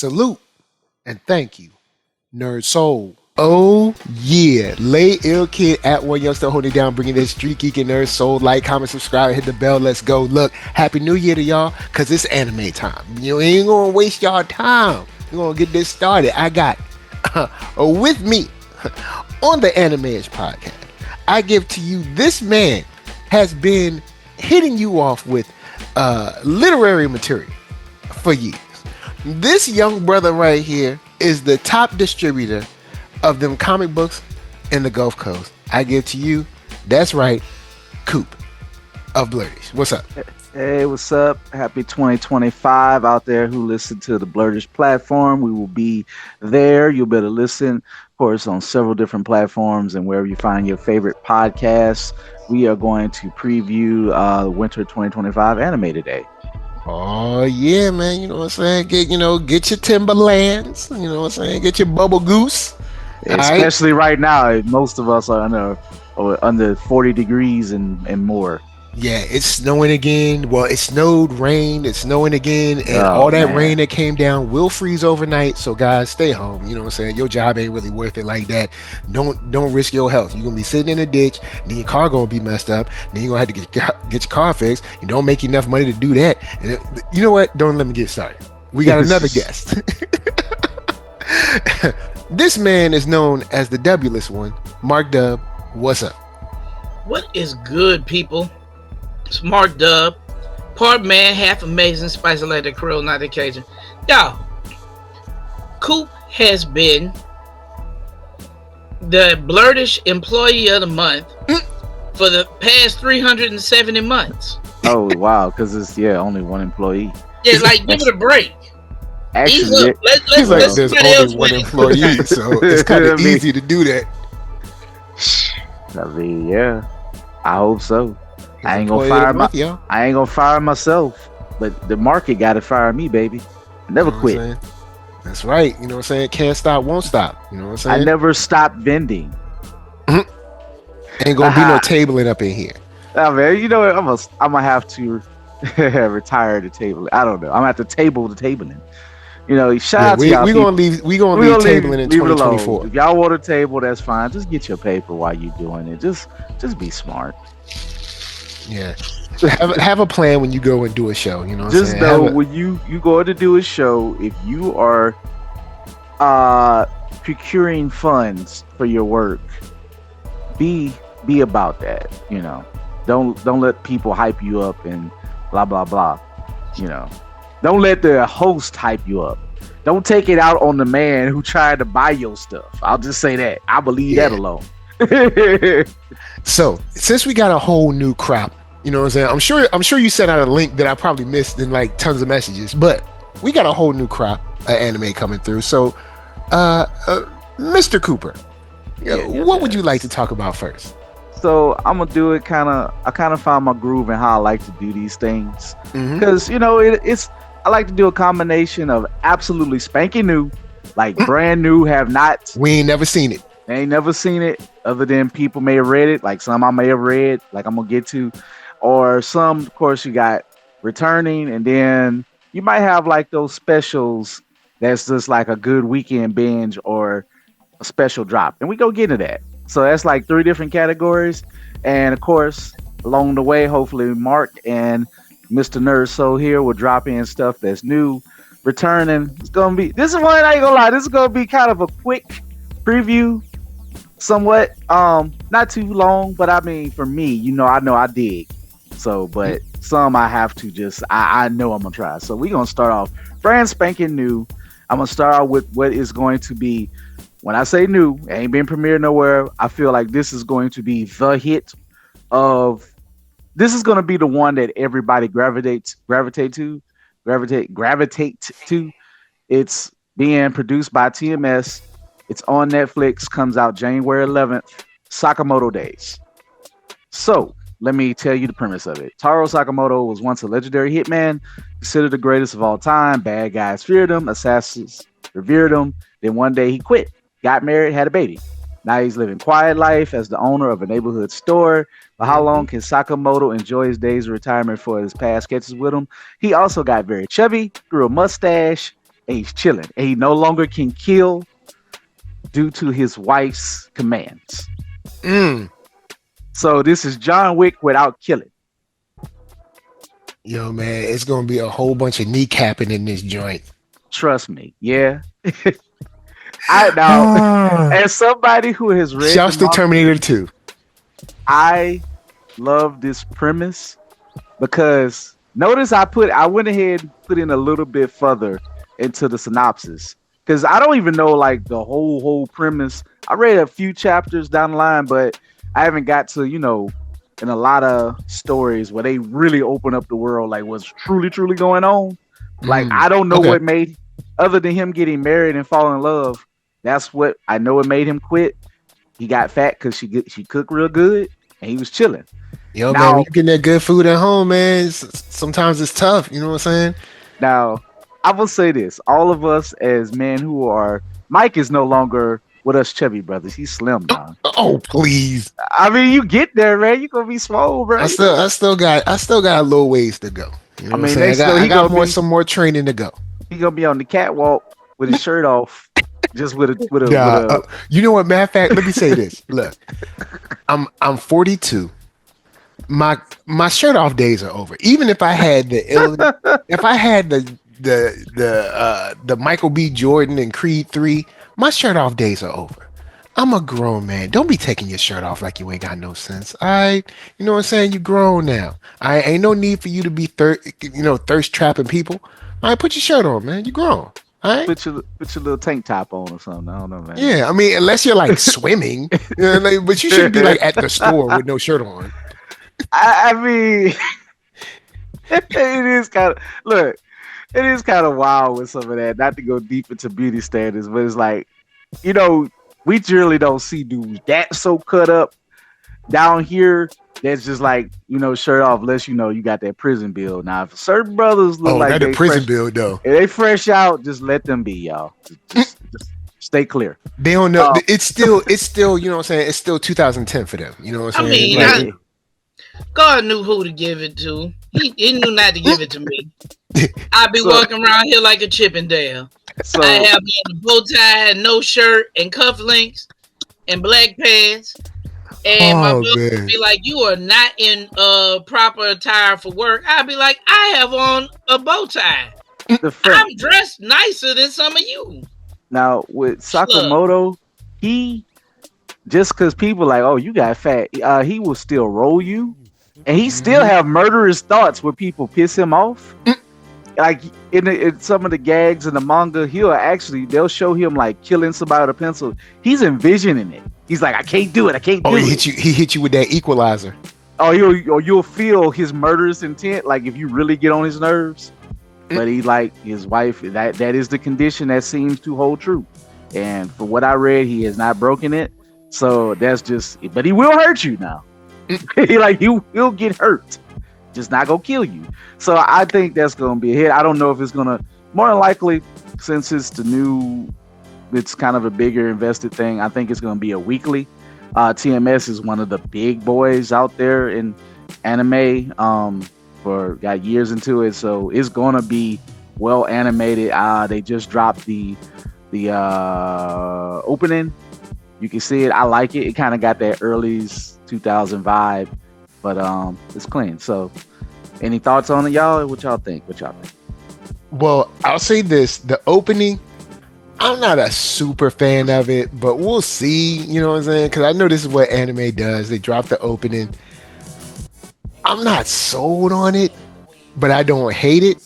Salute and thank you, NERDSoul. Oh yeah, Lay Ill Kid at OneYoungsta holding it down, bringing this StreetGeek and NERDSoul. Like, comment, subscribe, hit the bell. Let's go. Look, Happy New Year to y'all, cause it's anime time. You ain't gonna waste y'all time. We're gonna get this started. I got with me on the Anime Edge podcast. I give to you this man has been hitting you off with literary material for years. This young brother right here is the top distributor of them comic books in the Gulf Coast. I give to you, that's right, Coop of Blurtish. What's up? Hey, what's up? Happy 2025 out there who listen to the Blurtish platform. We will be there. You'll be able to listen, of course, on several different platforms and wherever you find your favorite podcasts. We are going to preview Winter 2025 Anime today. Oh yeah, man. You know what I'm saying? Get your Timberlands. You know what I'm saying? Get your Bubble Goose. Especially right now, most of us are under 40 degrees and more. Yeah, it's snowing again. Well, it snowed, rained, it's snowing again, and all that rain that came down will freeze overnight. So guys, stay home. You know what I'm saying? Your job ain't really worth it like that. Don't risk your health. You're gonna be sitting in a ditch, then your car gonna be messed up, then you're gonna have to get your car fixed. You don't make enough money to do that. And you know what? Don't let me get started. We got another guest. This man is known as the W-less one. Mark Dub, what's up? What is good, people? It's Mark Dub, part man, half amazing, spicy like the Creole, not the Cajun. Y'all, Coop has been the Blurtish Employee of the Month for the past 370 months. Oh, wow, because it's, only one employee. Yeah, like, give it a break. Actually, there's only one employee, so it's kind of easy to do that. I mean, yeah, I hope so. I ain't gonna fire myself, but the market got to fire me, baby. Never quit. That's right. You know what I'm saying? Can't stop, won't stop. You know what I'm saying? I never stopped vending. Ain't gonna be no tabling up in here. Oh man, you know what? I'm gonna have to retire the table. I don't know. I'm gonna have to table the tabling. You know, shout out to y'all. We gonna leave tabling in 2024. If y'all want a table, that's fine. Just get your paper while you're doing it. Just be smart. Yeah. Have a plan when you go and do a show. You know what I'm saying? Just know when you go to do a show, if you are procuring funds for your work, be about that. You know, don't let people hype you up and blah blah blah. You know. Don't let the host hype you up. Don't take it out on the man who tried to buy your stuff. I'll just say that. I believe that alone. So, since we got a whole new crop, you know what I'm saying? I'm sure you sent out a link that I probably missed in like tons of messages, but we got a whole new crop of anime coming through. So, Mr. Cooper, what would you like to talk about first? So I'm gonna do it I kind of found my groove in how I like to do these things because it's I like to do a combination of absolutely spanking new, like brand new, we ain't never seen it. Ain't never seen it other than people may have read it, like some I may have read, like I'm gonna get to, or some, of course, you got returning, and then you might have like those specials that's just like a good weekend binge or a special drop, and we go get into that. So that's like 3 different categories, and of course, along the way, hopefully Mark and Mr. NERDSoul here will drop in stuff that's new, returning. This is one, I ain't gonna lie, this is gonna be kind of a quick preview, somewhat, not too long, but I mean, for me, I know I dig. So, but some I have to I know I'm gonna try. So we're gonna start off brand spanking new. I'm gonna start out with what is going to be, when I say new, it ain't been premiered nowhere. I feel like this is going to be the hit of. This is going to be the one that everybody gravitate to. It's being produced by TMS. It's on Netflix. Comes out January 11th. Sakamoto Days. So let me tell you the premise of it. Taro Sakamoto was once a legendary hitman, considered the greatest of all time. Bad guys feared him. Assassins revered him. Then one day he quit, got married, had a baby. Now he's living quiet life as the owner of a neighborhood store. But how long can Sakamoto enjoy his days of retirement before his past catches with him? He also got very chubby, grew a mustache, and he's chilling, and he no longer can kill due to his wife's commands. So this is John Wick without killing. Yo, man, it's gonna be a whole bunch of kneecapping in this joint. Trust me. Yeah. I now, as somebody who has read Shouts to Terminator 2. I love this premise because notice I went ahead and put in a little bit further into the synopsis because I don't even know like the whole premise. I read a few chapters down the line, but I haven't got to, in a lot of stories where they really open up the world, like what's truly going on. Like I don't know what made, other than him getting married and falling in love. That's what I know. It made him quit. He got fat because she cooked real good and he was chilling. Yo, now, man, when you getting that good food at home, man, sometimes it's tough. You know what I'm saying? Now, I will say this: all of us as men who are, Mike is no longer with us chubby brothers. He's slim now. Oh, please! I mean, you get there, man. You gonna be swole, bro. I still got a little ways to go. You know what I'm saying? I got some more training to go. He gonna be on the catwalk with his shirt off, just with a. You know what? Matter of fact, let me say this. Look, I'm 42. My shirt off days are over. Even if I had the Michael B. Jordan and Creed 3, my shirt off days are over. I'm a grown man. Don't be taking your shirt off like you ain't got no sense. You know what I'm saying? You grown now. I ain't no need for you to be thirst trapping people. All right, put your shirt on, man. You grown. All right? Put your little tank top on or something. I don't know, man. Yeah, I mean, unless you're like swimming, but you shouldn't be like at the store with no shirt on. I mean, it is kind of wild with some of that. Not to go deep into beauty standards, but it's like, we generally don't see dudes that so cut up down here. That's just like, shirt off, unless you got that prison bill. Now, if certain brothers look like they prison bill though, if they fresh out, just let them be, y'all. Just stay clear. They don't know. It's still, you know what I'm saying? It's still 2010 for them. You know what I'm saying? I mean, God knew who to give it to. He knew not to give it to me. I'd be walking around here like a Chippendale. I have a bow tie and no shirt and cufflinks and black pants. And my brother would be like, "You are not in proper attire for work." I'd be like, "I have on a bow tie. I'm dressed nicer than some of you." Now with Sakamoto, he just because people like, "Oh, you got fat," he will still roll you, and he still have murderous thoughts where people piss him off. Like in some of the gags in the manga, they'll show him like killing somebody with a pencil. He's envisioning it. He's like, I can't do it. He hit you with that equalizer. Oh, you'll feel his murderous intent. Like if you really get on his nerves. But he like his wife. That is the condition that seems to hold true. And for what I read, he has not broken it. So that's just. But he will hurt you now. He'll get hurt. Just not gonna kill you. So I think that's gonna be a hit. I don't know if it's gonna. More than likely, since it's kind of a bigger invested thing. I think it's going to be a weekly. TMS is one of the big boys out there in anime. Got years into it, so it's going to be well animated. They just dropped the opening. You can see it. I like it. It kind of got that early 2000 vibe, but it's clean. So, any thoughts on it, y'all? What y'all think? Well, I'll say this: the opening. I'm not a super fan of it, but we'll see, you know what I'm saying? Because I know this is what anime does. They drop the opening. I'm not sold on it, but I don't hate it.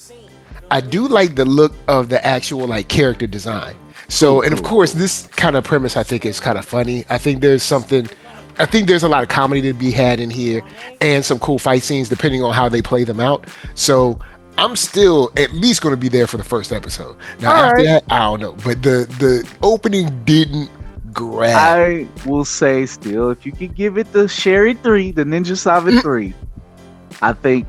I do like the look of the actual like character design. So, and of course, this kind of premise I think is kind of funny. I think there's a lot of comedy to be had in here and some cool fight scenes depending on how they play them out. So I'm still at least going to be there for the first episode. Now, after that, I don't know. But the opening didn't grab. I will say still, if you could give it the Sherry 3, the Ninja Saga 3, I think,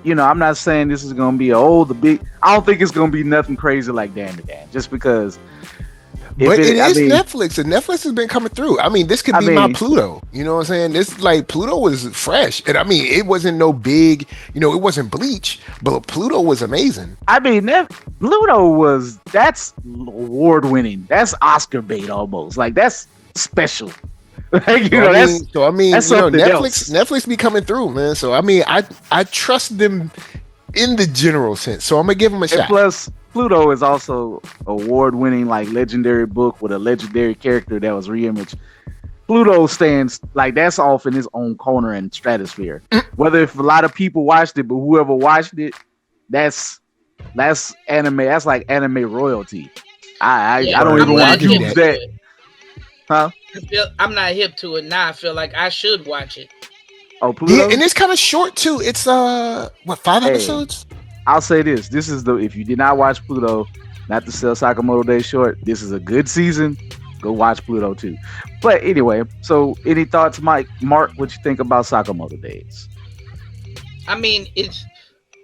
I'm not saying this is going to be I don't think it's going to be nothing crazy like Dan to Dan. Just because But it is Netflix, and Netflix has been coming through. I mean, this could be my Pluto. You know what I'm saying? This like Pluto was fresh, and I mean, it wasn't no big. You know, it wasn't Bleach, but Pluto was amazing. I mean, that's award winning. That's Oscar bait almost. Like that's special. Like, you know, that's Netflix be coming through, man. So I mean, I trust them in the general sense. So I'm gonna give them a shot. Plus, Pluto is also award-winning, like legendary book with a legendary character that was reimaged. Pluto stands like that's off in his own corner and stratosphere. Whether if a lot of people watched it, but whoever watched it, that's anime. That's like anime royalty. I don't even want to use that. Huh? I'm not hip to it now. I feel like I should watch it. Oh, Pluto? Yeah, and it's kind of short too. It's 5 episodes? I'll say this. This is if you did not watch Pluto, not to sell Sakamoto Days short, this is a good season. Go watch Pluto too. But anyway, so any thoughts, Mark, what you think about Sakamoto Days? I mean,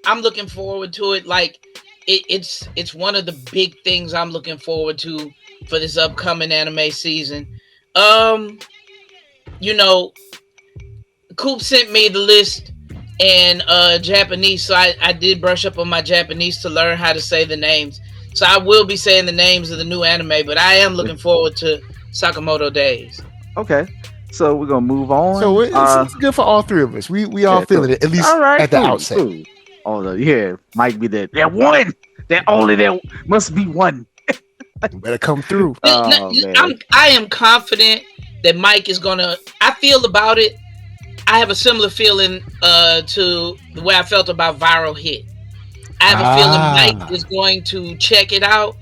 I'm looking forward to it. Like it's one of the big things I'm looking forward to for this upcoming anime season. You know, Coop sent me the list in Japanese, so I did brush up on my Japanese to learn how to say the names. So I will be saying the names of the new anime, but I am looking forward to Sakamoto Days. Okay, so we're gonna move on. So it's good for all three of us. We all feeling it, at least at the outset. Cool. Oh, might be that one. That only there must be one. You better come through. I am confident that Mike is gonna. I feel about it. I have a similar feeling to the way I felt about Viral Hit. I have a feeling Mike is going to check it out,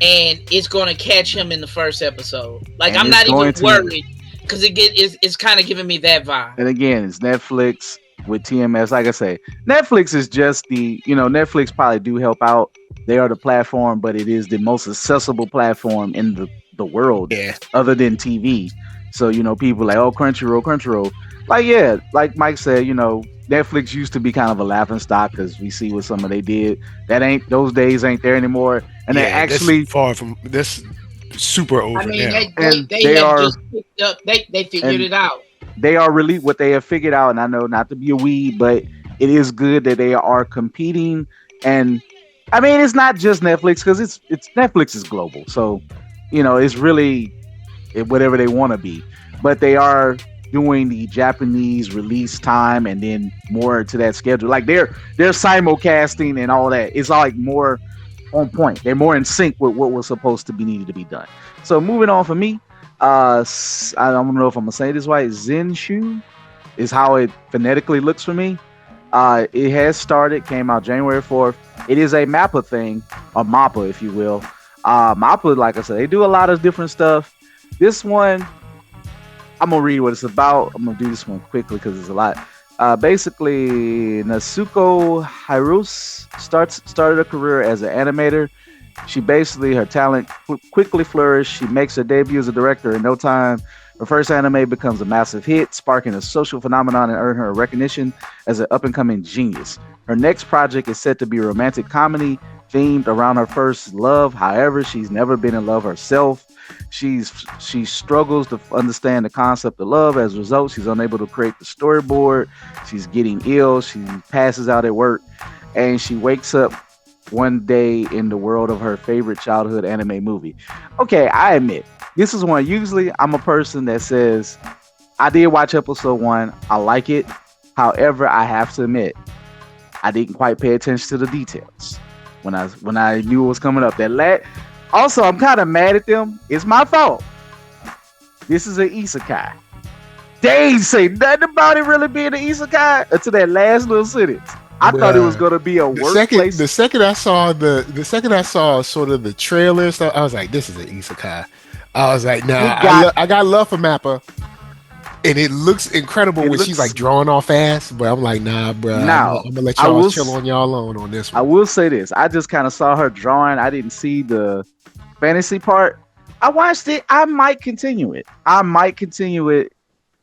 and it's going to catch him in the first episode. Like, and I'm not even worried because it's kind of giving me that vibe. And again, it's Netflix with TMS. Like I say, Netflix is just Netflix probably do help out. They are the platform, but it is the most accessible platform in the world, other than TV. So, people like, Crunchyroll. Like Mike said, Netflix used to be kind of a laughing stock because we see what some of they did. Those days ain't there anymore. And they're actually far from this, super over. I mean, now. They have just picked up. They figured it out. They are really what they have figured out. And I know not to be a weed, but it is good that they are competing. And I mean, it's not just Netflix because it's Netflix is global. So, it's really whatever they want to be. But they are doing the Japanese release time and then more to that schedule. Like they're simulcasting and all that. It's like more on point. They're more in sync with what was supposed to be needed to be done. So moving on for me, I don't know if I'm gonna say this right. Zenshu is how it phonetically looks for me. It has started, came out January 4th. It is a MAPPA thing, or MAPPA, if you will. MAPPA, like I said, they do a lot of different stuff. This one, I'm gonna read what it's about. I'm gonna do this one quickly because there's a lot. Basically, Natsuko Hirose started a career as an animator. Her talent quickly flourished. She makes her debut as a director in no time. Her first anime becomes a massive hit, sparking a social phenomenon and earning her recognition as an up-and-coming genius. Her next project is set to be a romantic comedy themed around her first love. However, she's never been in love herself. She struggles to understand the concept of love. As a result, she's unable to create the storyboard. She's getting ill. She passes out at work, and she wakes up one day in the world of her favorite childhood anime movie. Okay, I admit, this is one. Usually, I'm a person that says, I did watch episode 1. I like it. However, I have to admit, I didn't quite pay attention to the details when I knew it was coming up. Also, I'm kind of mad at them. It's my fault. This is an isekai. They ain't say nothing about it really being an isekai until that last little sentence. I thought it was going to be a workplace. The second I saw sort of the trailer stuff, I was like, this is an isekai. I was like, nah, I got love for Mappa. And it looks incredible when she's like drawing off fast, but I'm like, nah, bro. I'm gonna let y'all chill on y'all alone on this one. I will say this. I just kind of saw her drawing. I didn't see the fantasy part. I watched it. I might continue it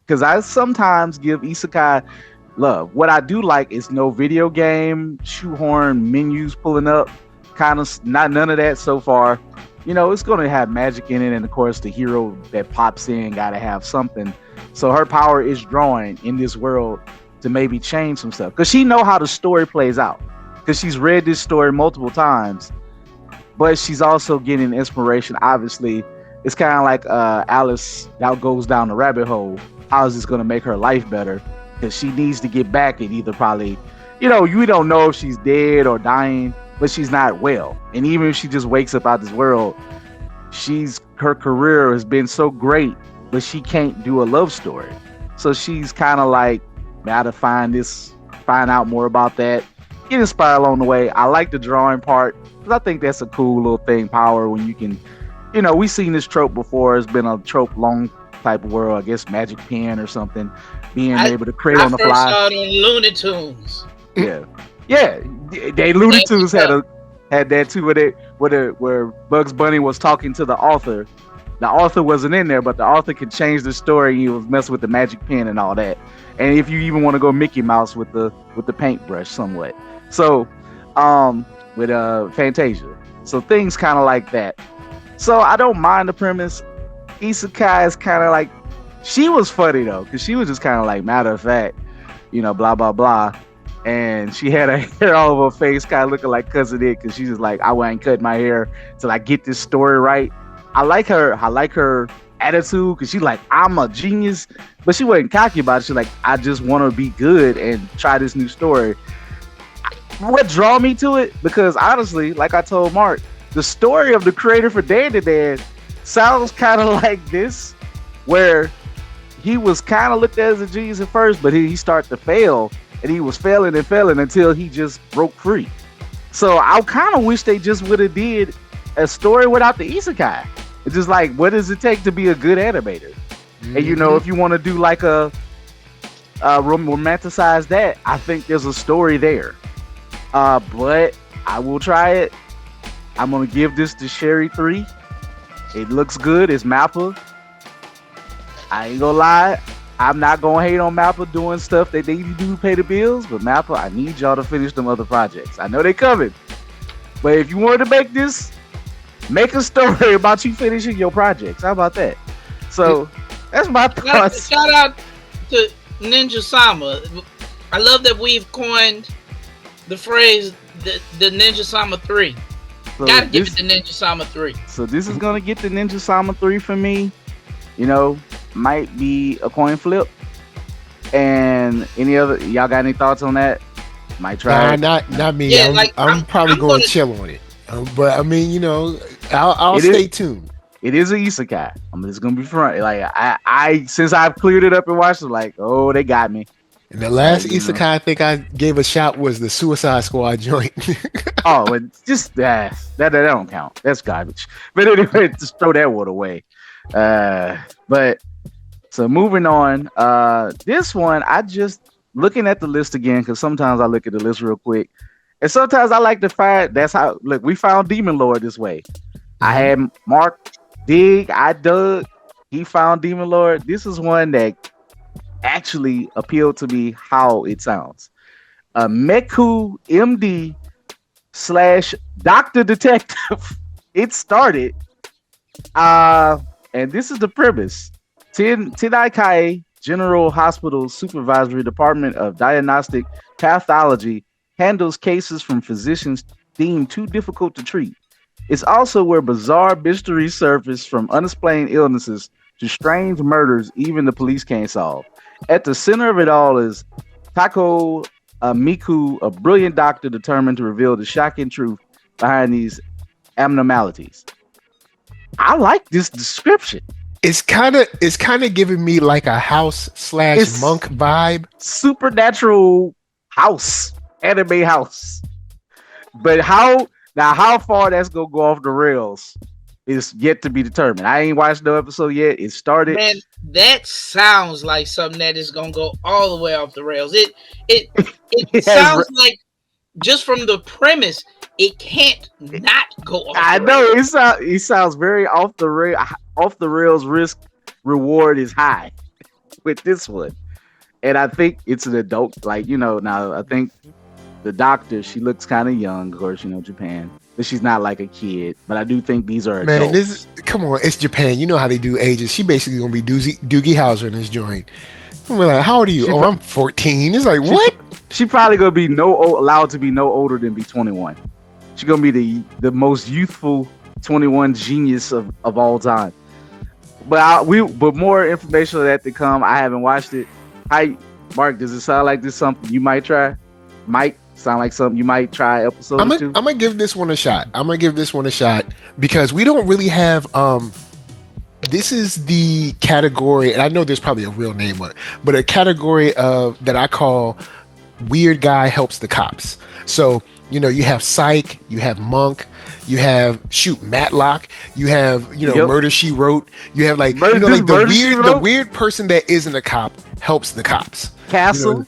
because I sometimes give isekai love. What I do like is no video game, shoehorn menus pulling up, kind of none of that so far. it's going to have magic in it, and of course the hero that pops in got to have something. So her power is drawing in this world to maybe change some stuff, because she know how the story plays out, because she's read this story multiple times. But she's also getting inspiration. Obviously, it's kind of like Alice that goes down the rabbit hole. How is this going to make her life better? Because she needs to get back and either probably, you don't know if she's dead or dying, but she's not well. And even if she just wakes up out this world, her career has been so great, but she can't do a love story. So she's kind of like, gotta find out more about that, get inspired along the way. I like the drawing part, because I think that's a cool little thing, power, when you can, we've seen this trope before. It's been a trope long type of world, I guess magic pen or something, being able to create on the fly. I first saw it on Looney Tunes. Yeah, they Looney Tunes had that too, where Bugs Bunny was talking to the author. The author wasn't in there, but the author could change the story. He was messing with the magic pen and all that. And if you even want to go Mickey Mouse with the paintbrush somewhat. So, with Fantasia. So things kind of like that. So I don't mind the premise. Isekai is kind of like, she was funny though, because she was just kind of like matter of fact, blah blah blah. And she had her hair all over her face, kind of looking like Cousin It, because she's just like, I ain't cut my hair till I get this story right. I like her attitude, because she's like, I'm a genius, but she wasn't cocky about it. She's like, I just want to be good and try this new story. What draw me to it? Because honestly, like I told Mark, the story of the creator for Dan to Dan sounds kind of like this, where he was kind of looked at as a genius at first, but he started to fail, and he was failing and failing until he just broke free. So I kind of wish they just would have did a story without the isekai. It's just like, what does it take to be a good animator? Mm-hmm. And if you want to do like a romanticize that, I think there's a story there. But I will try it. I'm gonna give this to Sherry 3. It looks good. It's Mappa. I ain't gonna lie, I'm not gonna hate on Mappa doing stuff that they need to do to pay the bills, but Mappa, I need y'all to finish them other projects. I know they coming, but if you wanted to make a story about you finishing your projects. How about that? So that's my thoughts. Shout out to Ninja Sama. I love that we've coined the phrase the Ninja Sama 3. So gotta give it the Ninja Sama 3. So this is gonna get the Ninja Sama 3 for me. Might be a coin flip. And any other, y'all got any thoughts on that? Might try. Not me. Yeah, I'm probably going to chill on it. But I mean, I'll stay tuned. It is an isekai. I'm just gonna be front. Like I since I've cleared it up and watched it, like, oh, they got me. And the last isekai I think I gave a shot was the Suicide Squad joint. Oh, but just that don't count. That's garbage. But anyway, just throw that one away. But so moving on. This one, I just looking at the list again, because sometimes I look at the list real quick. And sometimes I like to find, that's how, look, we found Demon Lord this way. I had Mark dig, I dug, he found Demon Lord. This is one that actually appealed to me how it sounds. Ameku M.D. / Dr. Detective. It started. And this is the premise. Tenaikai General Hospital Supervisory Department of Diagnostic Pathology handles cases from physicians deemed too difficult to treat. It's also where bizarre mysteries surface, from unexplained illnesses to strange murders even the police can't solve. At the center of it all is Tako Miku, a brilliant doctor determined to reveal the shocking truth behind these abnormalities. I like this description. It's kind of giving me like a house / monk vibe. Supernatural house, anime house. But how far that's gonna go off the rails is yet to be determined. I ain't watched no episode yet. It started. Man, that sounds like something that is gonna go all the way off the rails. It sounds like, just from the premise, it can't not go off the rails. I know it sounds very off the rails. Risk reward is high with this one, and I think it's an adult. Now I think the doctor, she looks kind of young. Of course, Japan. that she's not like a kid. But I do think these are Man, adults. come on, it's Japan. You know how they do ages. She basically gonna be Doogie Howser in this joint. I'm like, how old are you? She Oh, pro- I'm 14. It's like, she, what? she probably gonna be allowed to be no older than be 21. She's gonna be the most youthful 21 genius of all time. But more information on that to come. I haven't watched it. Hi, Mark. Does it sound like this something you might try? Might sound like something you might try episode I'm or two. gonna give this one a shot. I'm gonna give this one a shot because we don't really have this is the category, and I know there's probably a real name on it, but a category of that I call weird guy helps the cops. So, you know, you have Psych, you have Monk, you have Matlock, you have, Yep. Murder She Wrote, you have like Murder- you know, this like Murder She the Wrote? weird person that isn't a cop helps the cops. Castle.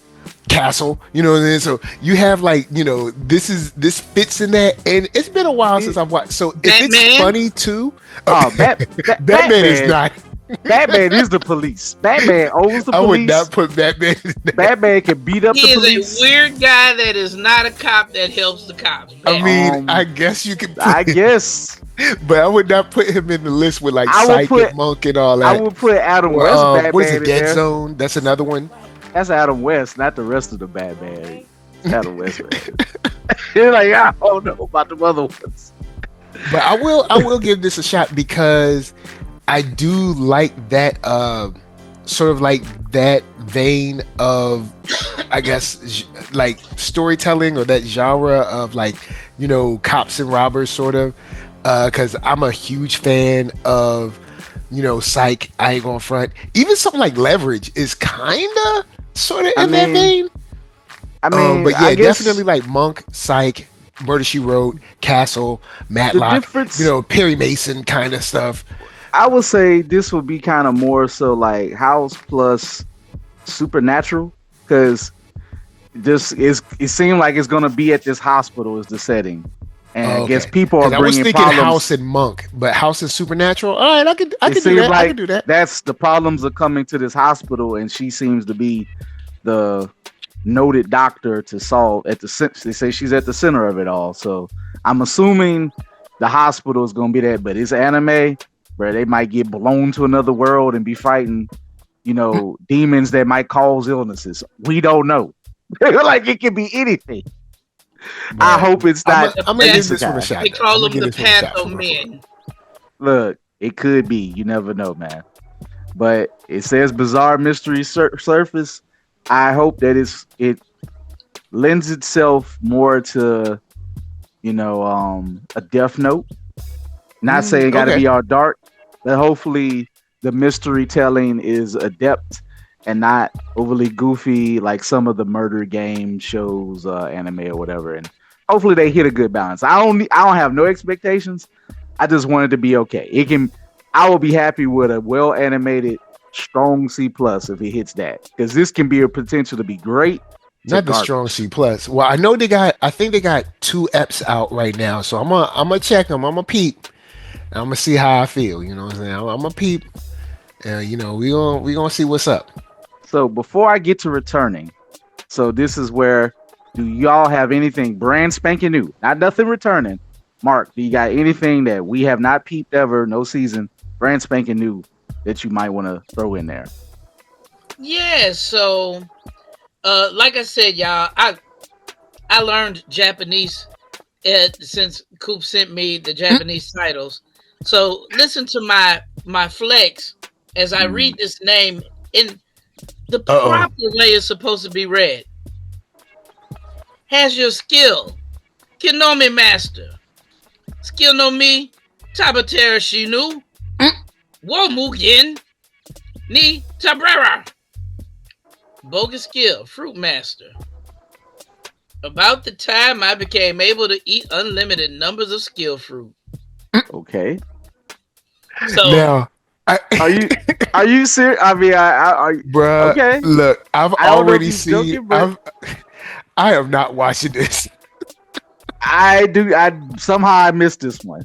Castle, so you have like, this fits in that, and it's been a while since I've watched. So if it's Batman? funny too, Oh, Batman is not. Batman is the police. Batman owns the I would police. not put Batman. Batman can beat up He the is police. a weird guy that is not a cop that helps the cops. I mean, Um, I guess you could. Put, I guess but I would not put him in the list with like I would Psych put- and Monk and all that. I would put Adam Or, West Batman what is it, in Dead there. Zone? That's another one. That's Adam West, not the rest of the Batman. Adam West. You're like, I don't know about the other ones. But I will give this a shot because I do like that sort of like that vein of, I guess, like storytelling, or that genre of like, cops and robbers sort of, because I'm a huge fan of, Psych. I ain't gonna front. Even something like Leverage is kinda sort of in that vein. I mean, but yeah, I guess definitely like Monk, Psych, Murder She Wrote, Castle, Matlock, difference- Perry Mason kind of stuff. I would say this would be kind of more so like House plus Supernatural, because it seemed like it's gonna be at this hospital is the setting, and I guess people are 'Cause I was bringing thinking problems. House and Monk, but House and Supernatural. All right, I could do seems that. I like could do that. That's the problems are coming to this hospital, and she seems to be the noted doctor to solve at the. They say she's at the center of it all, so I'm assuming the hospital is gonna be that. But it's anime where they might get blown to another world and be fighting, demons that might cause illnesses. We don't know. Like it could be anything. I hope it's not. I'm gonna give this this one a shot. They though. call I'ma them give the this one a shot Patho for real. men. Look, it could be. You never know, man. But it says bizarre mystery surface. I hope that it lends itself more to, a Death Note. Not saying it got to be all dark, but hopefully the mystery telling is adept and not overly goofy like some of the murder game shows, anime or whatever. And hopefully they hit a good balance. I don't have no expectations. I just want it to be okay. I will be happy with a well animated, strong C+ if it hits that, because this can be a potential to be great. Not the strong C+. Well, I know I think they got 2 eps out right now, so I'm gonna check them. I'm gonna peep. And I'm gonna see how I feel. You know what I'm saying? I'm gonna peep. And we gonna see what's up. So before I get to returning, so this is where, do y'all have anything brand spanking new? Not nothing returning. Mark, do you got anything that we have not peeped ever, no season, brand spanking new that you might want to throw in there? Yeah, so like I said, y'all, I learned Japanese since Coop sent me the Japanese titles. So listen to my flex as I read this name in the proper way it's supposed to be read. Has your skill, Kinomi Master. Skill no mi, Tabatera Shinu, Womugen, Ni Tabrera. Bogus skill, Fruitmaster. About the time I became able to eat unlimited numbers of skill fruit. Okay. So Now, are you serious? I mean, bruh, okay. Look, I've I don't know if already you're seen. joking, but- I am not watching this. I somehow I missed this one.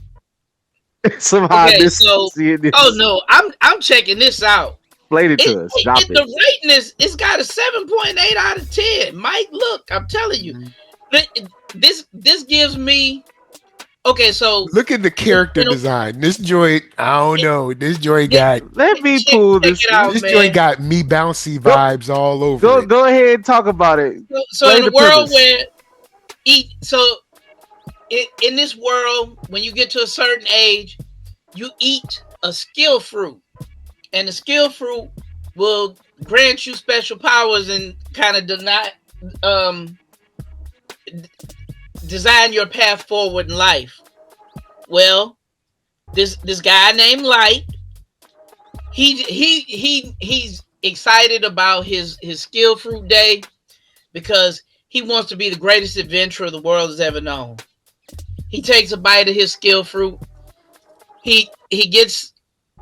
Somehow I okay, missed so seeing this. oh no, I'm checking this out. Explain it to us. Drop The it. rating it's got a 7.8 out of 10. Mike, look, I'm telling you, this gives me Okay, so Look at the character you know, design. This joint, I don't know. This joint get, got Let me check, pull check this. it out, this joint man. got me bouncy Go, vibes all over go, it. go ahead and talk about it. So Explain in a the world premise. where in this world, when you get to a certain age, you eat a skill fruit, and the skill fruit will grant you special powers and kind of deny um design your path forward in life. Well, this guy named Light, he's excited about his skill fruit day because he wants to be the greatest adventurer the world has ever known. He takes a bite of his skill fruit. He gets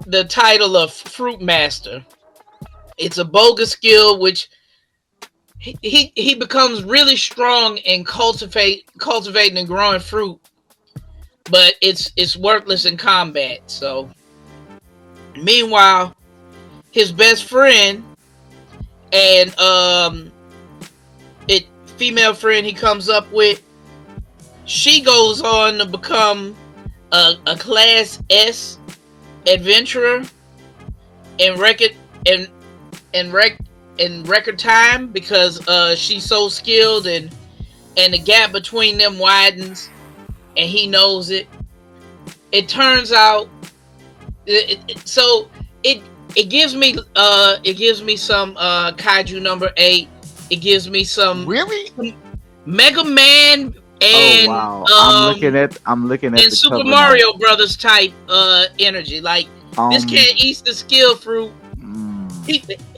the title of Fruitmaster. It's a bogus skill which he becomes really strong in cultivating and growing fruit, but it's worthless in combat. So meanwhile, his best friend and it female friend he comes up with, she goes on to become a class S adventurer in record in rec in record time because she's so skilled, and the gap between them widens and he knows it. It turns out so it gives me some kaiju number 8. It gives me some Really? Mega Man Oh and wow! I'm looking at and the Super cover now. Mario Brothers type energy. Like this Um, cat eats the skill fruit. mm,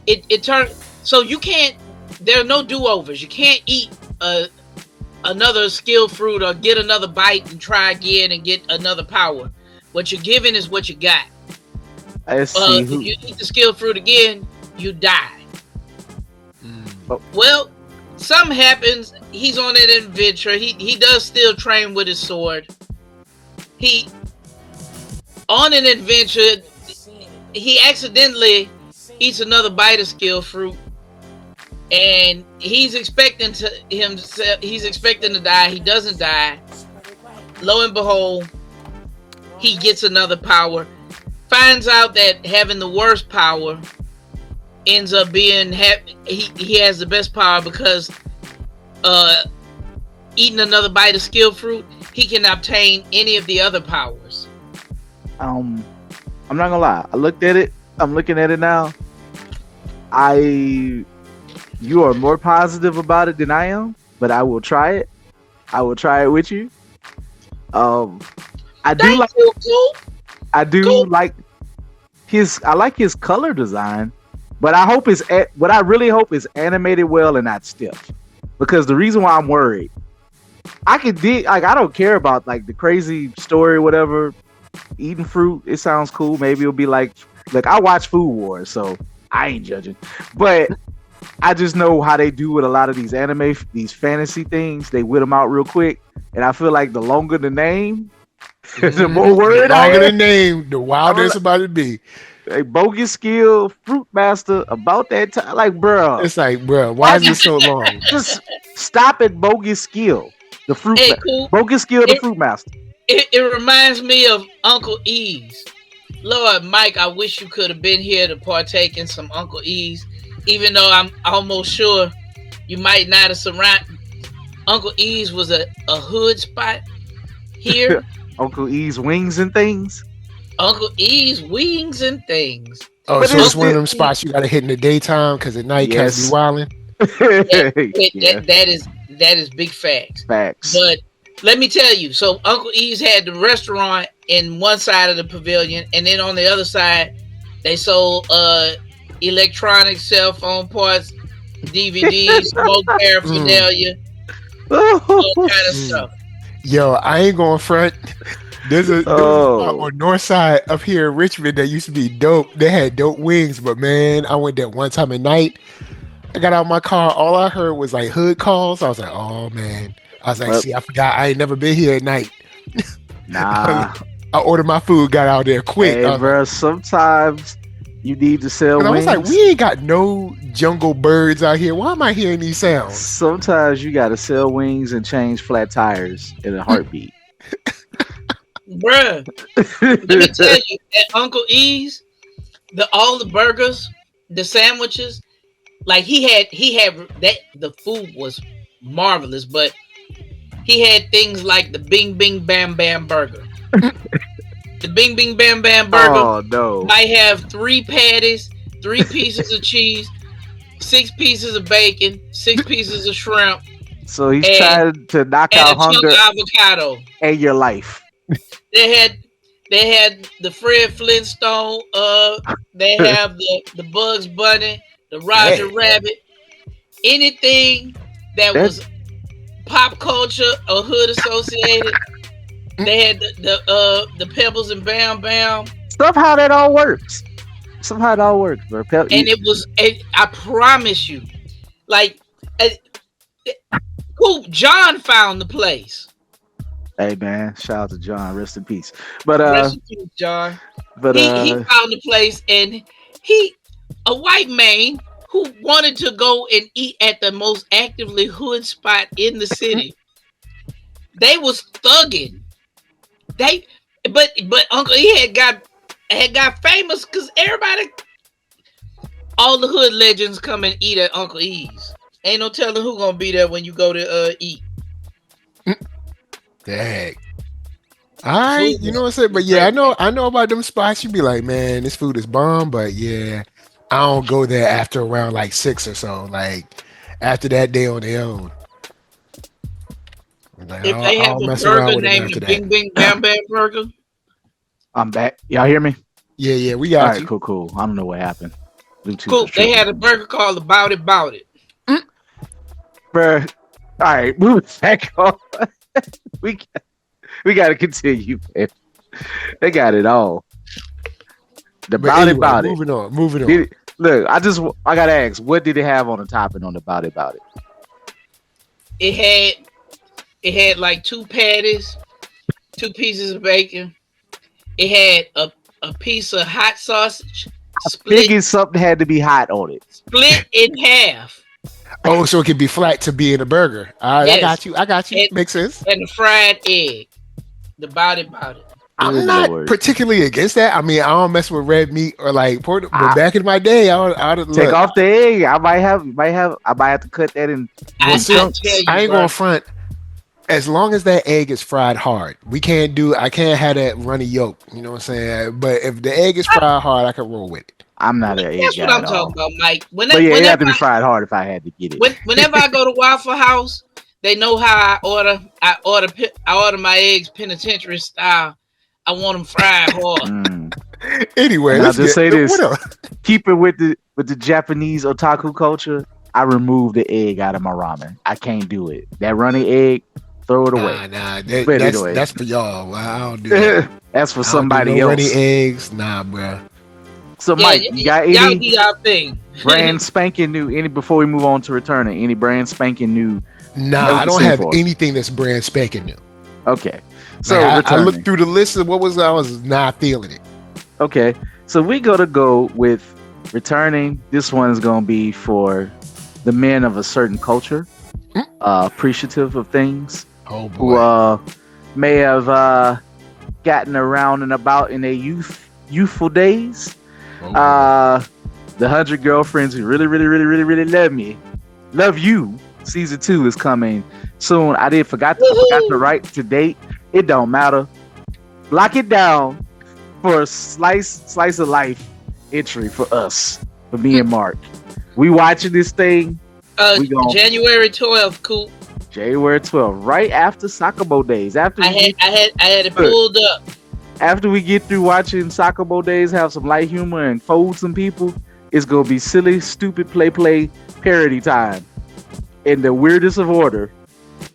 It turns so you can't. There are no do overs. You can't eat another skill fruit or get another bite and try again and get another power. What you're given is what you got. let's see If who. you eat the skill fruit again, you die. Oh, Well, something happens. He's on an adventure. He does still train with his sword. He on an adventure. He accidentally eats another bite of skill fruit, and he's expecting to die. He doesn't die. Lo and behold, he gets another power. Finds out that having the worst power ends up being he has the best power because eating another bite of skill fruit, he can obtain any of the other powers. I'm not gonna lie. I looked at it. I'm looking at it now. You are more positive about it than I am, but I will try it. I will try it with you. Um, I do Thank like. you, cool. I do like his. I like his color design, but I hope what I really hope is animated well and not stiff. Because the reason why I'm worried, I could dig. Like I don't care about like the crazy story, or whatever. Eating fruit, it sounds cool. Maybe it'll be like I watch Food Wars, so I ain't judging. But I just know how they do with a lot of these anime, these fantasy things. They whip them out real quick, and I feel like the longer the name, the more The word I longer the am. name, the wilder I'm it's like, about to be. a bogus skill, Fruitmaster, about that time. Like, bro, It's like, bro, why why is it so long? just stop at bogus skill? The Hey, cool. bogus skill, the It, Fruitmaster. it reminds me of Uncle E's. Lord, Mike, I wish you could have been here to partake in some Uncle E's, even though I'm almost sure you might not have surrounded. Uncle E's was a hood spot here. Uncle E's wings and things. Uncle E's wings and things. Oh, But so it's it's one of it, them spots you got to hit in the daytime because at night cats be yes, wilding. yeah, That is big facts. facts. But let me tell you, so Uncle E's had the restaurant in one side of the pavilion, and then on the other side, they sold electronic cell phone parts, DVDs, smoke paraphernalia, all kind of stuff. Yo, I ain't going front. There was a spot Oh, on north side up here in Richmond that used to be dope. They had dope wings, but man, I went there one time at night. I got out of my car. All I heard was like hood calls. I was like, oh man. I was like, well, see, I forgot I ain't never been here at night. nah. I ordered my food, got out there quick. Hey, bro. Sometimes you need to sell And I was like, wings. we ain't got no jungle birds out here. Why am I hearing these sounds? Sometimes you gotta sell wings and change flat tires in a heartbeat. Bruh, let me tell you, at Uncle E's, all the burgers, the sandwiches, like he had that the food was marvelous, but he had things like the Bing Bing Bam Bam burger. The Bing Bing Bam Bam burger Oh no! might have 3 patties, 3 pieces of cheese, 6 pieces of bacon, 6 pieces of shrimp, So he's and trying to knock and a out chunk hunger of avocado. and your life. They had the Fred Flintstone. They have the Bugs Bunny, the Roger Dang. Rabbit. Anything that That was pop culture or hood associated. They had the Pebbles and Bam Bam, somehow that all works. Somehow it all works, bro. and it was. I promise you, like, uh, who John found the place. Hey man, shout out to John. Rest in peace. But Rest in peace, John. but He found the place, and a white man who wanted to go and eat at the most actively hood spot in the city. They was thugging. But Uncle E had got famous because all the hood legends come and eat at Uncle E's. Ain't no telling who gonna be there when you go to eat. Dang. All right, you know what I'm saying? But yeah, I know about them spots. You be like, man, this food is bomb, but yeah, I don't go there after around like 6 or so. Like after that, they on their own. Like, If they have I'll a mess around burger with them named after the that. Bing Bing Bam Bam Burger, I'm back. Y'all hear me? Yeah, we All got right, you. cool. I don't know what happened. Bluetooth cool. was They tripping. had a burger called About It Bout It. Bruh. All right, moving back on. we got to continue, man. They got it all. But anyway, moving on. Look, I gotta ask, what did it have on the topping on the About It? It had like 2 patties, 2 pieces of bacon. It had a piece of hot sausage Figured something had to be hot on it. split in half. Oh, so it can be flat to be in a burger. All right, Yes. I got you. And- Makes sense. And a fried egg. The About It Bout It. I'm Good not Lord. particularly against that. I mean, I don't mess with red meat or like pork. But I- back in my day, I'd Take off the egg. I might have to cut that in. I tell tell you, I ain't bro. going front. As long as that egg is fried hard, I can't have that runny yolk. You know what I'm saying? But if the egg is fried hard, I can roll with it. I'm not an egg That's guy what I'm at all. talking about, Mike. But yeah, it had to be fried hard if I had to get it. Whenever I go to Waffle House, they know how I order. I order my eggs penitentiary style. I want them fried hard. Anyway, And I'll just say this: what else? keep it with the Japanese otaku culture. I remove the egg out of my ramen. I can't do it. That runny egg, throw it away. Nah. But anyway. That's for y'all. I don't do that. That's for I don't do somebody no else. runny eggs, nah, bro. So, Mike, you got y'all any do y'all thing. brand spanking new? Any before we move on to returning? Any brand spanking new? Nah, That was I don't the have same for us. anything that's brand spanking new. Okay, so Like, I returning. looked through the list of what I was not feeling it. Okay, so we go with returning. This one is gonna be for the men of a certain culture, appreciative of things, Oh boy. who may have gotten around and about in their youthful days. Oh, boy. The 100 Girlfriends Who Really Love Me, Love You. Season 2 is coming soon. I forgot to write to date. It don't matter. Lock it down for a slice of life entry for us, for me and Mark. We watching this thing. We gonna- January 12th, Coop. January 12th, right after Sakamoto Days. After I had it pulled up. after we get through watching Sakamoto Days, have some light humor and fold some people, it's gonna be silly, stupid play parody time in the weirdest of order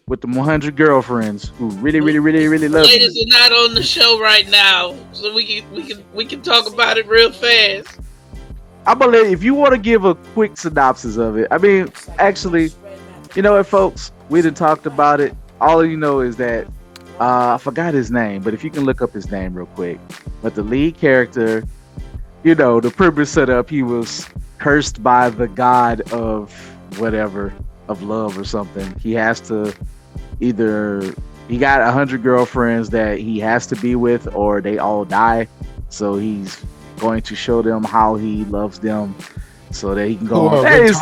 with the 100 girlfriends who really love Ladies you. are not on the show right now, so we can talk about it real fast. I'm gonna let, if you want to give a quick synopsis of it. I mean, actually, you know what, folks, we done talked about it. All you know is that I forgot his name, but if you can look up his name real quick. But the lead character, you know, the premise set up, he was cursed by the god of whatever, of love or something. He has to either he got 100 girlfriends that he has to be with, or they all die. So he's going to show them how he loves them, so that he can go on. That is,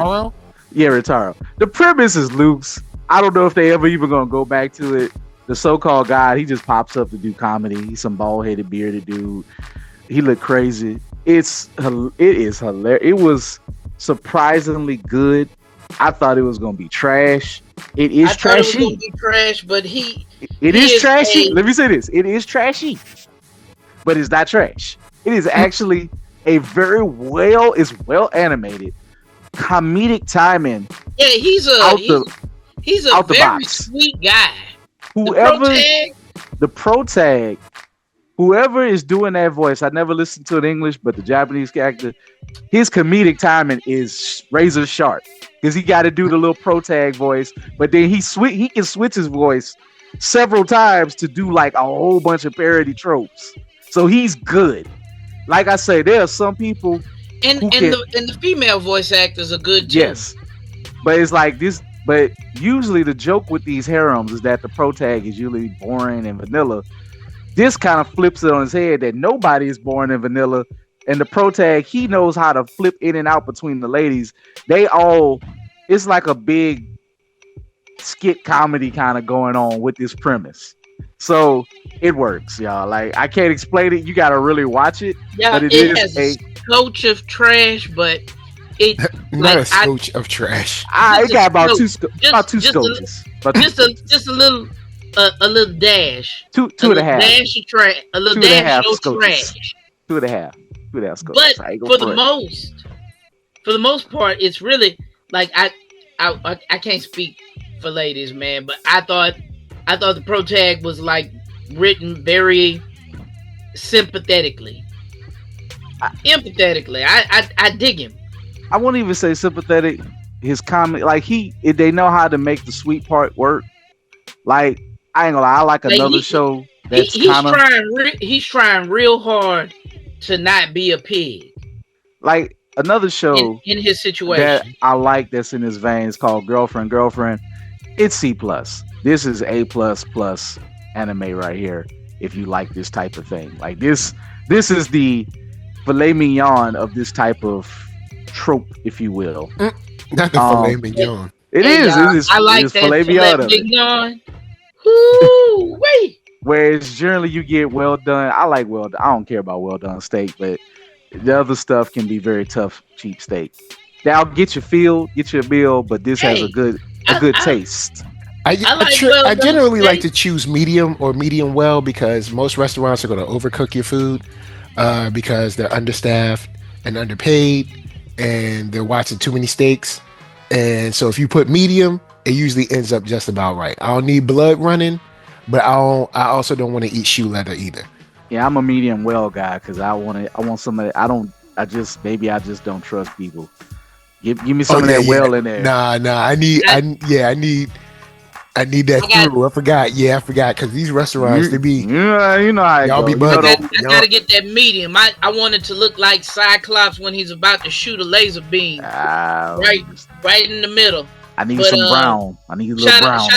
yeah, Ritaro. The premise is loose. I don't know if they ever even gonna go back to it. The so-called God, he just pops up to do comedy. He's some bald-headed, bearded dude. He looked crazy. It is hilarious. It was surprisingly good. I thought it was gonna be trash. It is trashy. I thought it was gonna be trash, but it is trashy. Let me say this: it is trashy, but it's not trash. It is actually a very well animated, comedic timing. Yeah, he's a very sweet guy. Whoever the pro tag, whoever is doing that voice, I never listened to it in English, but the Japanese character, his comedic timing is razor sharp because he got to do the little pro tag voice, but then he can switch his voice several times to do like a whole bunch of parody tropes. So he's good. Like I say, there are some people and the female voice actors are good too. Yes, but it's like this. But usually the joke with these harems is that the pro tag is usually boring and vanilla. This kind of flips it on his head that nobody is boring and vanilla, and the pro tag, he knows how to flip in and out between the ladies. It's like a big skit comedy kind of going on with this premise. So it works, y'all. Like, I can't explain it. You got to really watch it. Yeah, but it is a coach of trash, but it not a coach of trash. It got about two scotches. Just a little dash. Two and a half. Dash of trash. A little dash of trash. Two and a half scotches. But for the most part, it's really like I can't speak for ladies, man, but I thought the pro tag was like written very sympathetically. Empathetically. I dig him. I won't even say sympathetic. His comment, like they know how to make the sweet part work. Like, I ain't gonna lie, I like another show that's he's trying real hard to not be a pig. Like another show in his situation that I like that's in his veins called Girlfriend. It's C+. This is A++ anime right here. If you like this type of thing, like this is the filet mignon of this type of trope, if you will. Not the filet mignon. It is. I like that filet mignon. Wait. Whereas generally you get well done. I like well done. I don't care about well done steak, but the other stuff can be very tough, cheap steak. That'll get you a meal, but this has a good taste. I generally like to choose medium or medium well because most restaurants are going to overcook your food because they're understaffed and underpaid and they're watching too many steaks. And so if you put medium, it usually ends up just about right. I don't need blood running, but I also don't want to eat shoe leather either. Yeah, I'm a medium well guy because I want somebody. I just don't trust people. Give me some of that well in there. Nah. I need that through. I forgot because these restaurants they be. You know how y'all be bugging. I gotta get that medium. I want it to look like Cyclops when he's about to shoot a laser beam. Right in the middle. I need some brown. I need a little brown.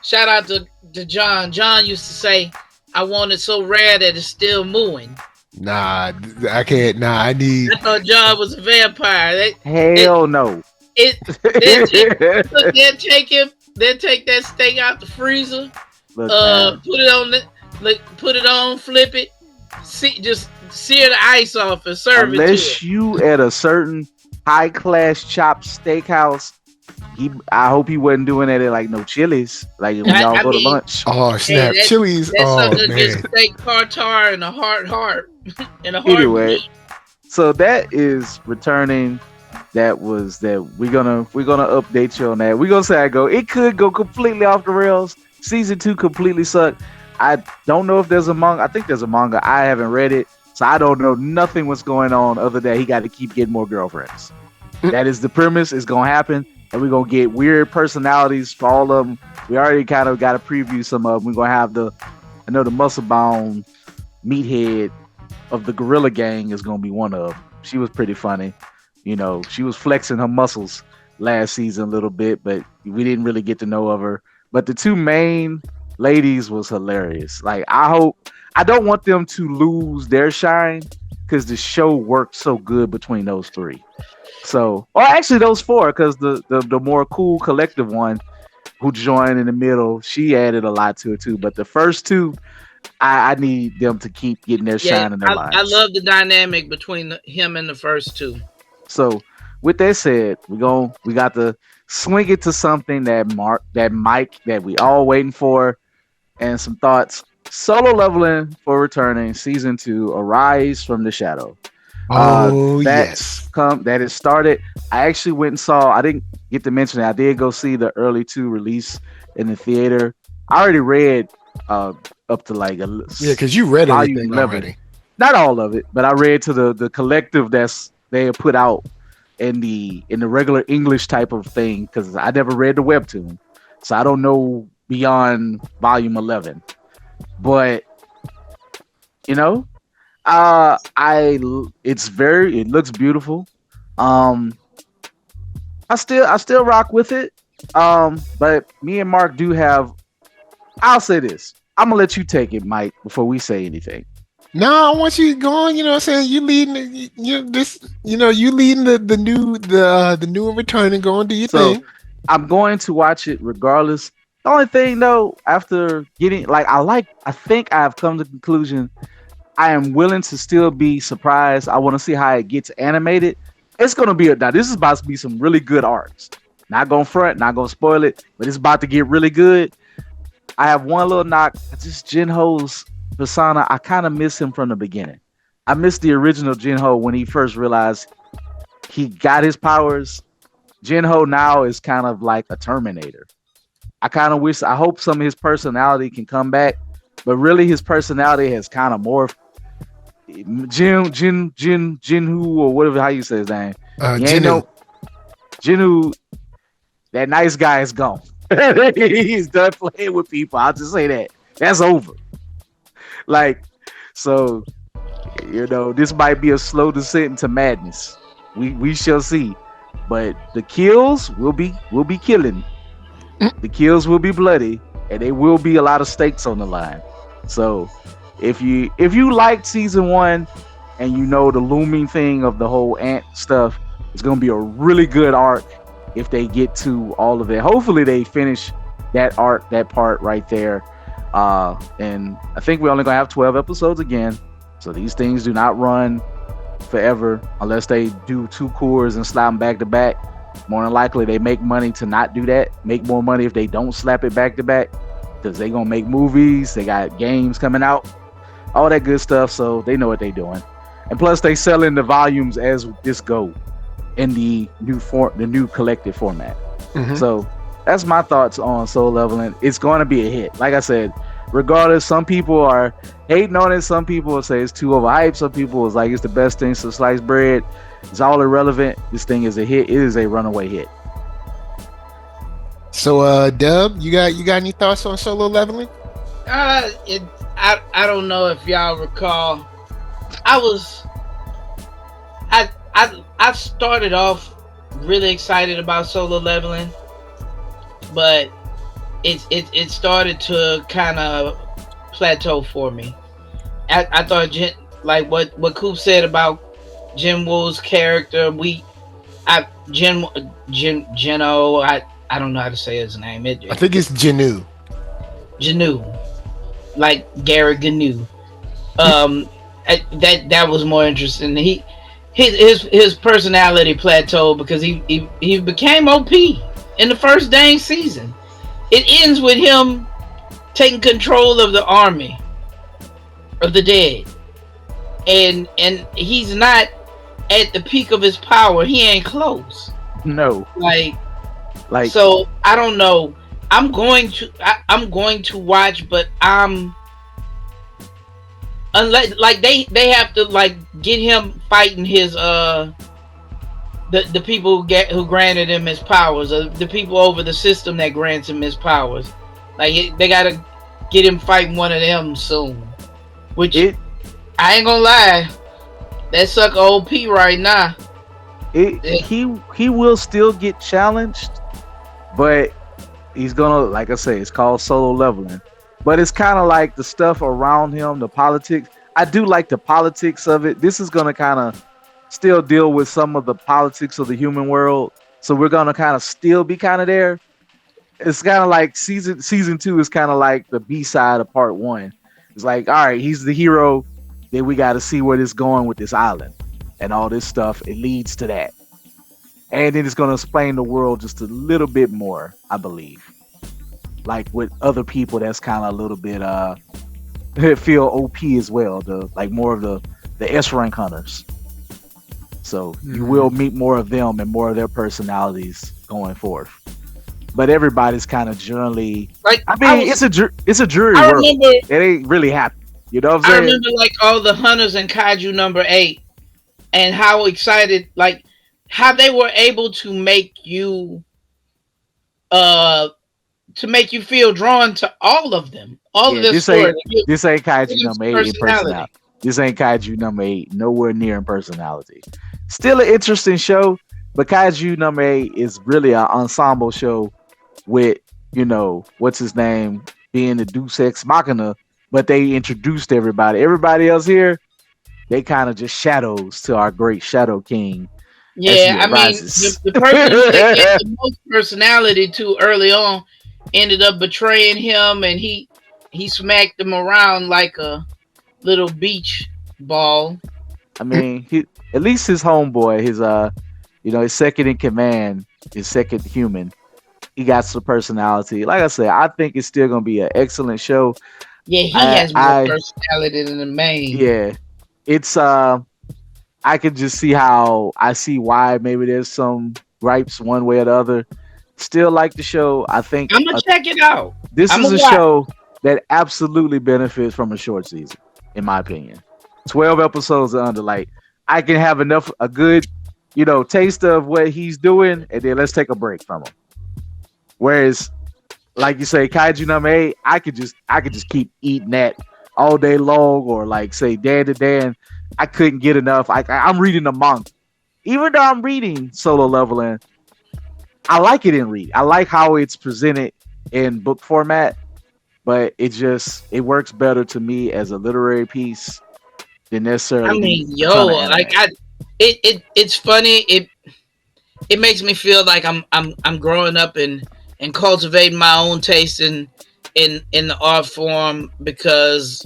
Shout out to John. John used to say, "I want it so rare that it's still mooing." Nah, I can't. Nah, I thought John was a vampire. No. They'll take that steak out the freezer, put it on, flip it, just sear the ice off and serve it. Unless you at a certain high class chopped steakhouse, I hope he wasn't doing that at like no Chili's, like when y'all go to lunch. Oh snap, Chili's! That gets steak tartare and a heart and a heart. Anyway, so that is returning. We're gonna update you on that. We're gonna say it could go completely off the rails. Season 2 completely sucked. I don't know if there's a manga. I think there's a manga. I haven't read it, so I don't know nothing what's going on other than he got to keep getting more girlfriends. That is the premise. It's gonna happen, and we're gonna get weird personalities for all of them. We already kind of got to preview some of them. We're gonna have the muscle bound meathead of the Gorilla Gang is gonna be one of them. She was pretty funny. You know, she was flexing her muscles last season a little bit, but we didn't really get to know of her. But the two main ladies was hilarious. Like I don't want them to lose their shine because the show worked so good between those three. So, or actually those four, because the more cool collective one who joined in the middle, she added a lot to it too. But the first two, I need them to keep getting their Yeah, shine in their I lives. love the dynamic between him and the first two. So with that said, we got to swing it to something that Mike that we all waiting for, and some thoughts. Solo leveling for returning season 2, Arise from the Shadow. Oh That's yes. that is started. I actually went and saw. I didn't get to mention it. I did go see the early 2 release in the theater. I already read up to like Yeah, because you read volume everything 11. already. Not all of it, but I read to the collective that's they have put out in the regular English type of thing because I never read the webtoon, so I don't know beyond volume 11. But you know, it looks beautiful. Um, I still rock with it. But me and Mark do have. I'll say this. I'm gonna let you take it, Mike, before we say anything. No, I want you going. You know what I'm saying? You leading you leading the new and returning, going do your So thing. I'm going to watch it regardless. The only thing though, after getting I think I've come to the conclusion I am willing to still be surprised. I want to see how it gets animated. It's gonna be now. This is about to be some really good arcs. Not gonna front, not gonna spoil it, but it's about to get really good. I have one little knock. Just Jinho's persona. I kind of miss him from the beginning. I miss the original Jinho when he first realized he got his powers. Jinho now is kind of like a Terminator. I kind of wish. I hope some of his personality can come back, but really his personality has kind of morphed. Jinhu or whatever how you say his name. You ain't Jinu. no Jinhu. That nice guy is gone. He's done playing with people. I'll just say that. That's over. Like, so this might be a slow descent into madness. We shall see. But the kills will be killing. The kills will be bloody, and there will be a lot of stakes on the line. So if you liked season 1 and you know the looming thing of the whole ant stuff, it's gonna be a really good arc if they get to all of it. Hopefully they finish that part right there. And I think we're only gonna have 12 episodes again. So these things do not run forever unless they do 2 cores and slap them back to back. More than likely they make money to not do that. Make more money if they don't slap it back to back, because they gonna make movies, they got games coming out, all that good stuff. So they know what they doing. And plus they sell in the volumes as this go in the new collective format. Mhm. So that's my thoughts on Soul Leveling. It's going to be a hit. Like I said, regardless, some people are hating on it. Some people will say it's too overhyped. Some people is like it's the best thing since sliced bread. It's all irrelevant. This thing is a hit. It is a runaway hit. So, Dub, you got any thoughts on Solo Leveling? I don't know if y'all recall. I started off really excited about Solo Leveling, but it started to kind of plateau for me. I thought like what Coop said about Jin Woo's character. Jeno. I don't know how to say his name. I think it's Jinu. Janu, like Gary Gnu. That was more interesting. His personality plateaued because he became OP in the first dang season. It ends with him taking control of the army of the dead, and he's not at the peak of his power. He ain't close. No, Like so I don't know. I'm going to watch, but unless like they have to like get him fighting his the people who granted him his powers, the people over the system that grants him his powers. Like they gotta get him fighting one of them soon. Which I ain't gonna lie, that sucker OP right now. He will still get challenged, but he's gonna, like I say, it's called Solo Leveling. but it's kind of like the stuff around him, the politics. I do like the politics of it. This is gonna kind of still deal with some of the politics of the human world, so we're gonna kind of still be kind of there. It's kind of like season two is kind of like the B side of part one. It's like, all right, he's the hero. Then we got to see where this going with this island and all this stuff. It leads to that, and then it's gonna explain the world just a little bit more, I believe. Like with other people, that's kind of a little bit feel OP as well. The like more of the S rank hunters. So you will meet more of them and more of their personalities going forth. But everybody's kind of generally like. I mean, it's a jury I world. remember. It ain't really happening. You know what I'm I saying? remember like all the hunters in Kaiju number 8, and how excited, like how they were able to make you feel drawn to all of them, all of their stories. This ain't Kaiju number 8 in Personality. personality. This ain't Kaiju number 8 nowhere near in personality. Still an interesting show, but Kaiju number 8 is really an ensemble show with, you know, what's his name being the Deus Ex Machina, but they introduced everybody. Everybody else here, they kind of just shadows to our great Shadow King. Yeah, I mean, the person who they gave the most personality to early on ended up betraying him, and he smacked him around like a little beach ball. I mean, at least his homeboy, his second in command, his second human, he got some personality. Like I said, I think it's still gonna be an excellent show. Yeah, he has more personality than the main. Yeah, it's I can just see why maybe there's some gripes one way or the other. Still like the show. I think I'm gonna check it out. This is a show that absolutely benefits from a short season, in my opinion. 12 episodes are under. Like, I can have a good, taste of what he's doing, and then let's take a break from him. Whereas, like you say, Kaiju number 8, I could just keep eating that all day long, or like say Dan to Dan. I couldn't get enough. I'm reading the manga. Even though I'm reading Solo Leveling, I like it in read. I like how it's presented in book format, but it works better to me as a literary piece than necessarily. I mean, it's funny. It makes me feel like I'm growing up and cultivating my own taste in the art form, because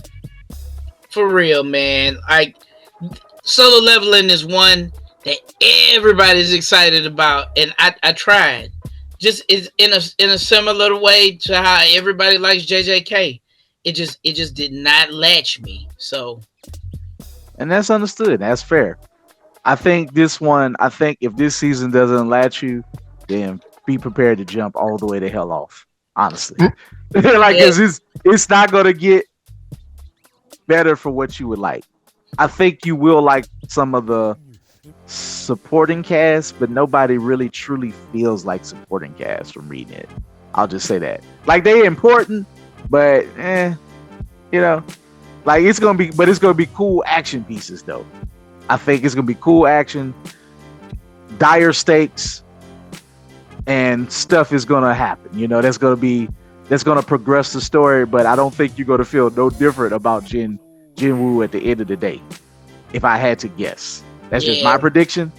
for real, man, Solo Leveling is one that everybody's excited about, and I tried just in a similar way to how everybody likes JJK. It just did not latch me. So, and that's understood. That's fair. I think if this season doesn't latch you, then be prepared to jump all the way the hell off. Honestly, because it's not gonna get better for what you would like. I think you will like some of the supporting cast, but nobody really truly feels like supporting cast from reading it. I'll just say that. Like, they're important, but it's gonna be cool action pieces though. I think it's gonna be cool action, dire stakes, and stuff is gonna happen. That's gonna progress the story, but I don't think you're gonna feel no different about Jinwoo at the end of the day. If I had to guess, that's just my prediction,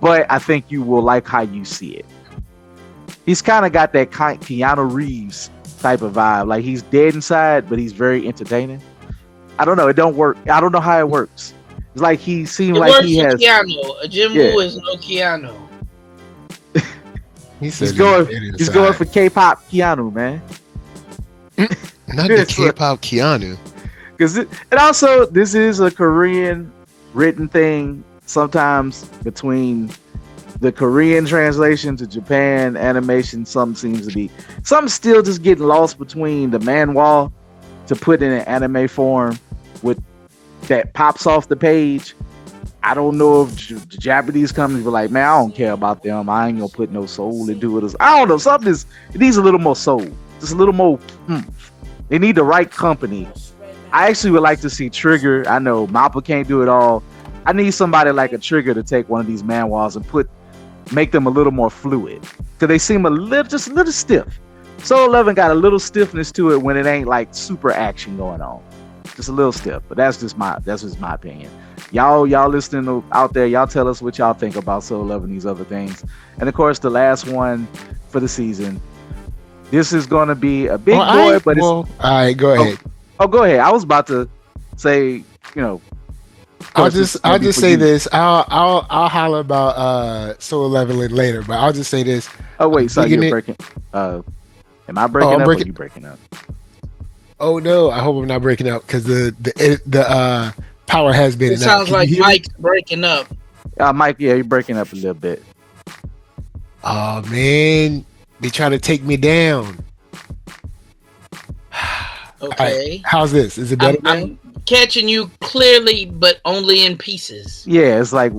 but I think you will like how you see it. He's kind of got that Keanu Reeves type of vibe. Like, he's dead inside, but he's very entertaining. I don't know. It don't work. I don't know how it works. It's like he seems like he has. Keanu. Jinwoo is no Keanu. He's going for K-pop Keanu, man. Not the K-pop Keanu. And also, this is a Korean written thing. Sometimes between the Korean translation to Japan animation, some still just getting lost between the manhwa to put in an anime form with that pops off the page. I don't know if the Japanese companies were like, man, I don't care about them. I ain't gonna put no soul into it. I don't know. It needs a little more soul. Just a little more. They need the right company. I actually would like to see Trigger. I know Mappa can't do it all. I need somebody like a Trigger to take one of these manhwas and make them a little more fluid, because they seem just a little stiff. Soul 11 got a little stiffness to it when it ain't like super action going on. Just a little stiff, but that's just my opinion. Y'all listening out there, y'all tell us what y'all think about Soul 11, these other things. And of course, the last one for the season. This is gonna be a big boy, but it's all right. Go ahead. Oh, go ahead. I was about to say, I'll just say this. I'll holler about Soul 11 later, but I'll just say this. Oh wait, so you're breaking. Am I breaking up? Or are you breaking up? Oh no, I hope I'm not breaking up because the power has been. It sounds like Mike's breaking up. Mike, yeah, you're breaking up a little bit. Oh man, they try to take me down. Okay. Right. How's this? Is it better now? I'm catching you clearly, but only in pieces. Yeah, it's like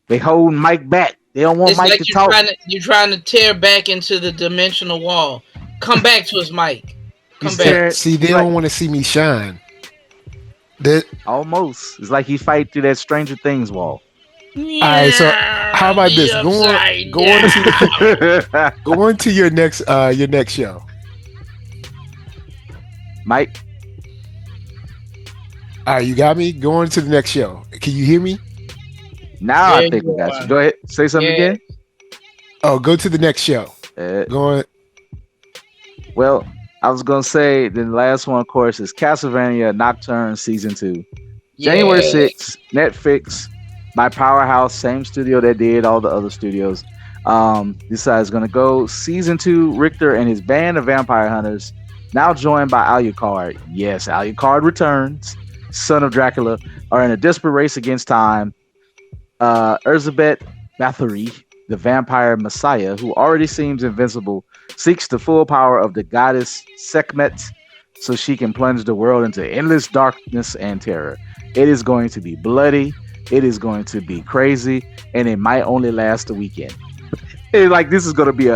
they hold Mike back. They don't want Mike to talk. You're trying to tear back into the dimensional wall. Come back to us, Mike. Come back. See, they don't want to see me shine. Almost. It's like he fight through that Stranger Things wall. Yeah, all right, so how about this? Go on to your next show. Mike? All right, you got me? Go on to the next show. Can you hear me? Now I think we got you. Go ahead. Say something again. Oh, go to the next show. Go on. Well, I was going to say the last one, of course, is Castlevania Nocturne Season 2. January 6th, Netflix, my powerhouse, same studio that did all the other studios. This side is going to go. Season 2, Richter and his band of vampire hunters, now joined by Alucard. Yes, Alucard returns. Son of Dracula, are in a desperate race against time. Elizabeth Bathory, the vampire messiah, who already seems invincible, seeks the full power of the goddess Sekhmet so she can plunge the world into endless darkness and terror. It is going to be bloody, it is going to be crazy, and it might only last a weekend. This is going to be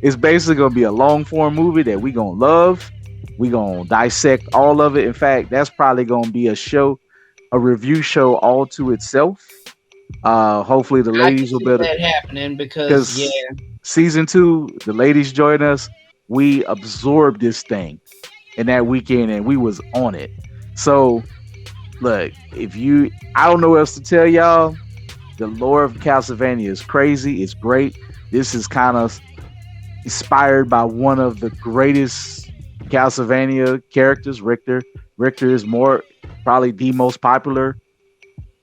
it's basically going to be a long form movie that we going to love. We going to dissect all of it. In fact, that's probably going to be a review show all to itself. Hopefully the ladies will be able to that happening because season 2, the ladies join us. We absorbed this thing in that weekend and we was on it. So look, I don't know what else to tell y'all. The lore of Castlevania is crazy. It's great. This is kind of inspired by one of the greatest Castlevania characters, Richter. Richter is probably the most popular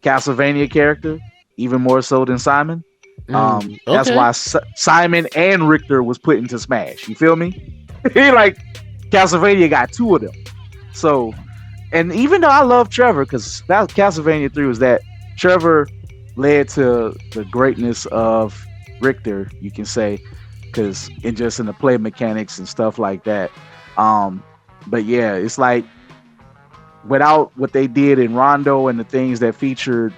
Castlevania character, even more so than Simon. That's why Simon and Richter was put into Smash. You feel me? Castlevania got 2 of them. So, and even though I love Trevor, because that Castlevania 3 was that Trevor led to the greatness of Richter, you can say, because in the play mechanics and stuff like that. But yeah, it's like without what they did in Rondo and the things that featured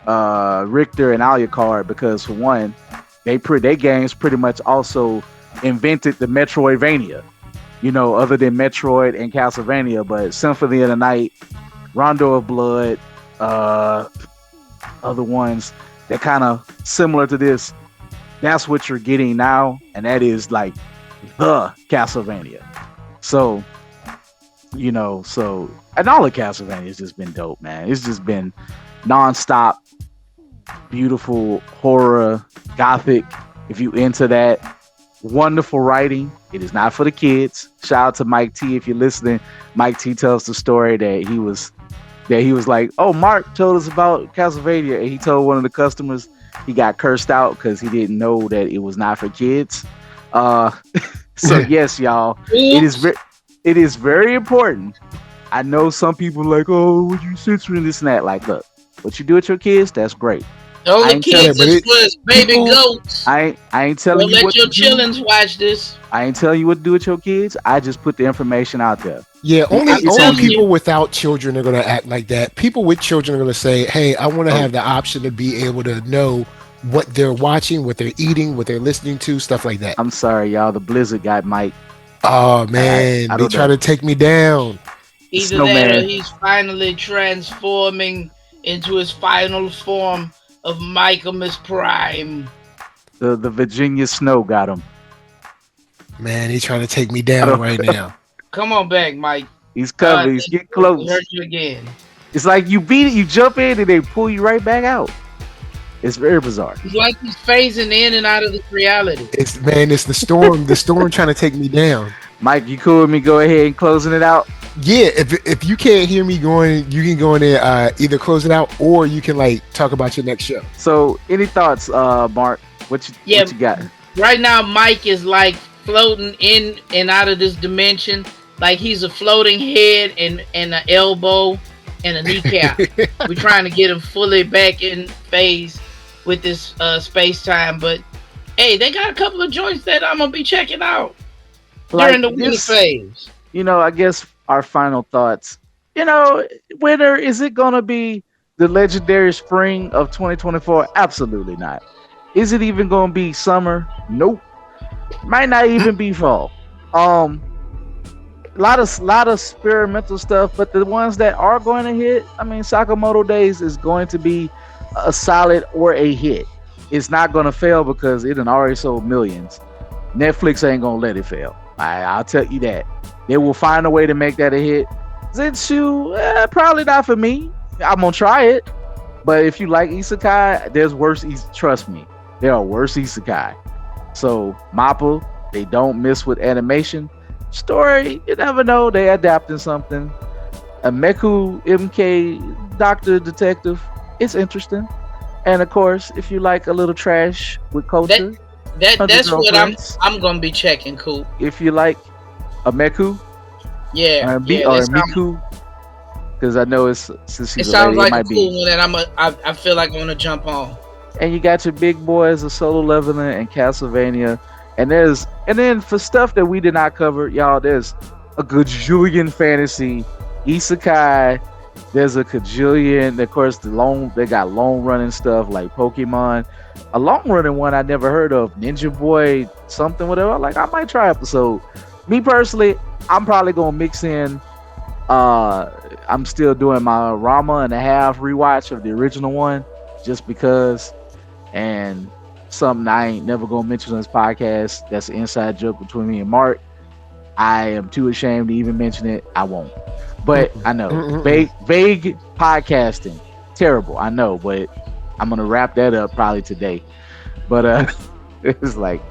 Richter and Alucard, because for one, they games pretty much also invented the Metroidvania, other than Metroid and Castlevania. But Symphony of the Night, Rondo of Blood, other ones that kind of similar to this, that's what you're getting now, and that is like the Castlevania. So, and all of Castlevania has just been dope, man. It's just been nonstop, beautiful horror, gothic. If you into that, wonderful writing. It is not for the kids. Shout out to Mike T. If you're listening, Mike T tells the story that he was like, oh, Mark told us about Castlevania, and he told one of the customers he got cursed out because he didn't know that it was not for kids. So yes, y'all, it is very important. I know some people like, oh, would you censoring this and that? Like, look, what you do with your kids, that's great. All the kids is plus baby goats. I ain't telling you what to do. Let your children watch this. I ain't telling you what to do with your kids. I just put the information out there. Yeah, only people without children are going to act like that. People with children are going to say, hey, I want to have the option to be able to know what they're watching, what they're eating, what they're listening to, stuff like that. I'm sorry, y'all. The Blizzard got Mike. Oh, man. They try to take me down. Either that or he's finally transforming into his final form of Michaelmas Prime. The Virginia Snow got him. Man, he's trying to take me I down don't. right now. Come on back, Mike. He's coming. He's getting close. Hurt you again. It's like you beat it, you jump in, and they pull you right back out. It's very bizarre. It's like he's phasing in and out of this reality. It's the storm. The storm trying to take me down. Mike, you cool with me? Go ahead and closing it out. Yeah, if you can't hear me going, you can go in there, either close it out or you can like talk about your next show. So, any thoughts, Mark? What you got? Right now, Mike is like floating in and out of this dimension, like he's a floating head and an elbow and a kneecap. We're trying to get him fully back in phase with this space time, but hey, they got a couple of joints that I'm gonna be checking out during the winter phase. I guess our final thoughts. Winter, is it gonna be the legendary spring of 2024? Absolutely not. Is it even gonna be summer? Nope. Might not even be fall. A lot of experimental stuff, but the ones that are going to hit, Sakamoto Days is going to be a solid or a hit. It's not going to fail because it done already sold millions. Netflix ain't going to let it fail. I'll tell you that. They will find a way to make that a hit. Zenshu, probably not for me. I'm going to try it. But if you like isekai, there's worse. Trust me, there are worse isekai. So Mappa, they don't miss with animation. Story, you never know. They adapting something. Ameku M.D, Doctor Detective. It's interesting. And of course, if you like a little trash with culture, that's what I'm gonna be checking. Cool. If you like Ameku, or Miku, because I know it's since she's it sounds a lady, like it might a cool one that I feel like I'm gonna jump on. And you got your big boys of Solo Leveling and Castlevania, and then for stuff that we did not cover, y'all, there's a gajillion fantasy isekai. There's a cajillion. Of course, they got long running stuff like Pokemon. A long running one I never heard of, Ninja Boy something, whatever. Like, I might try episode. Me personally, I'm probably gonna mix in. I'm still doing my Rama and a half rewatch of the original one, just because. And something I ain't never gonna mention on this podcast. That's an inside joke between me and Mark. I am too ashamed to even mention it. I won't. But I know vague podcasting, terrible. I know, but I'm gonna wrap that up probably today. But it's like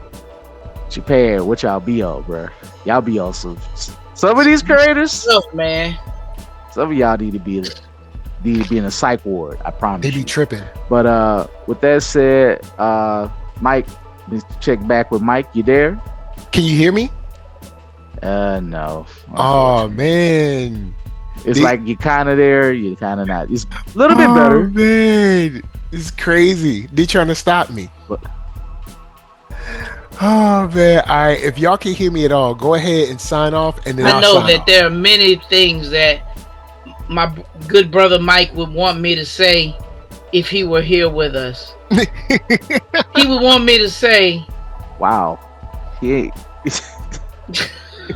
Japan, what y'all be on, bro? Y'all be on some of these creators, man. Some of y'all need to be in a psych ward. I promise. They be tripping. But with that said, Mike, let's check back with Mike. You there? Can you hear me? No. Oh man. It's like you're kind of there, you're kind of not. It's a little bit better. Man, it's crazy. They trying to stop me. Oh man! All right, if y'all can hear me at all, go ahead and sign off, and then I know that there are many things that my good brother Mike would want me to say if he were here with us. He would want me to say, "Wow, he ain't."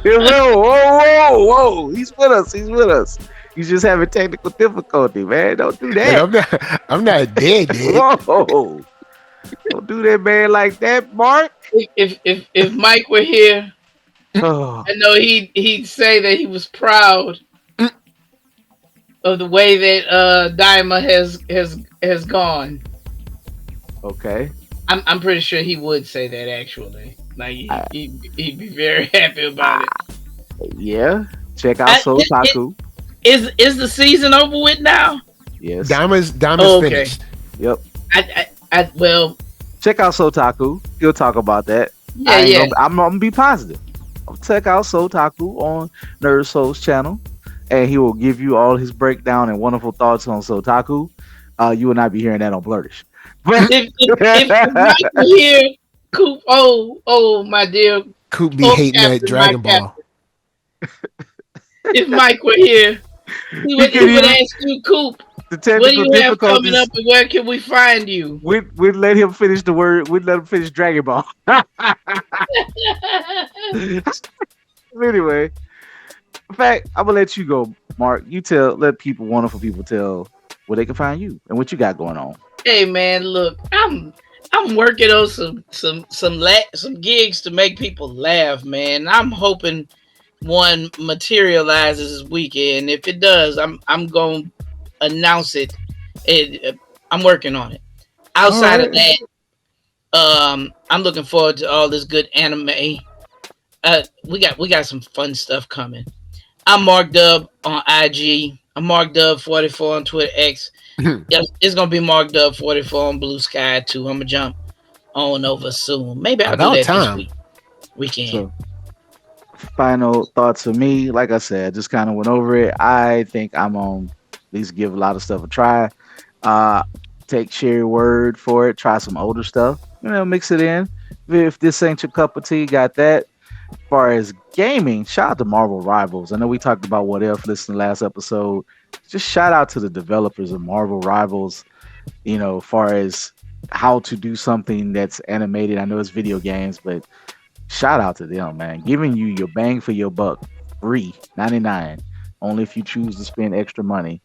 Whoa! He's with us. He's just having technical difficulty, man. Don't do that. I'm not dead. Whoa! Don't do that, man, like that, Mark. If Mike were here, I know he'd say that he was proud of the way that Daima has gone. Okay. I'm pretty sure he would say that actually. Like he'd be very happy about it. Yeah. Check out Sotaku. Is the season over with now? Yes. Daima's finished. Yep. Well, check out Sotaku. He'll talk about that. Yeah. I'm gonna be positive. Check out Sotaku on NERDSoul's channel, and he will give you all his breakdown and wonderful thoughts on Sotaku. You will not be hearing that on Blurtish. But if Mike were here, Coop, oh my dear, Coop be hating that Dragon Ball. If Mike were here, he would ask you, Coop, what do you have coming up, and where can we find you? We'd let him finish the word. We'd let him finish Dragon Ball. Anyway, in fact, I'm gonna let you go, Mark. You let wonderful people tell where they can find you and what you got going on. Hey man, look, I'm working on some gigs to make people laugh, man. I'm hoping one materializes this weekend. If it does, I'm gonna announce it. I'm working on it. All Outside of right. that, I'm looking forward to all this good anime. We got some fun stuff coming. I'm marked up on IG. I'm marked up 44 on Twitter X. Yep, it's gonna be marked up 44 on Blue Sky too. I'm gonna jump on over soon. Maybe I'll do About that this time. weekend. So final thoughts for me, like I said, just kind of went over it. I think I'm on at least give a lot of stuff a try. Uh share your word for it, try some older stuff, mix it in. If this ain't your cup of tea, got that. As far as gaming, shout out to Marvel Rivals. I know we talked about What If this in the last episode. Just shout out to the developers of Marvel Rivals, far as how to do something that's animated. I know it's video games, but shout out to them, man. Giving you your bang for your buck, free 99. Only if you choose to spend extra money.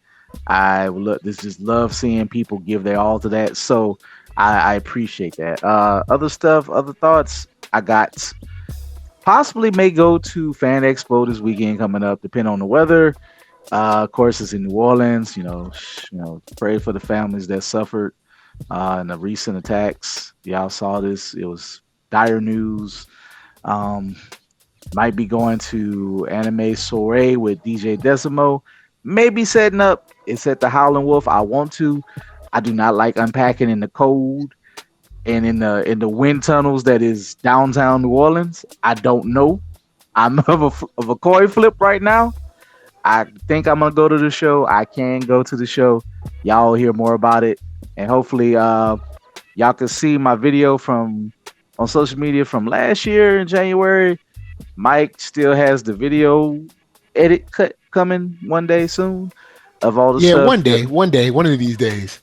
I look this just love seeing people give their all to that. So I appreciate that. Other stuff, other thoughts. I got possibly may go to Fan Expo this weekend coming up, depending on the weather. Of course, it's in New Orleans. Pray for the families that suffered in the recent attacks. Y'all saw this; it was dire news. Um, might be going to Anime Soiree with DJ Decimo. Maybe setting up. It's at the Howling Wolf. I want to. I do not like unpacking in the cold and in the wind tunnels that is downtown New Orleans. I don't know. I'm of a coin flip right now. I think I'm gonna go to the show. I can go to the show. Y'all will hear more about it, and hopefully, y'all can see my video from on social media from last year in January. Mike still has the video edit cut coming one day soon of all the Yeah, stuff. one day, one of these days.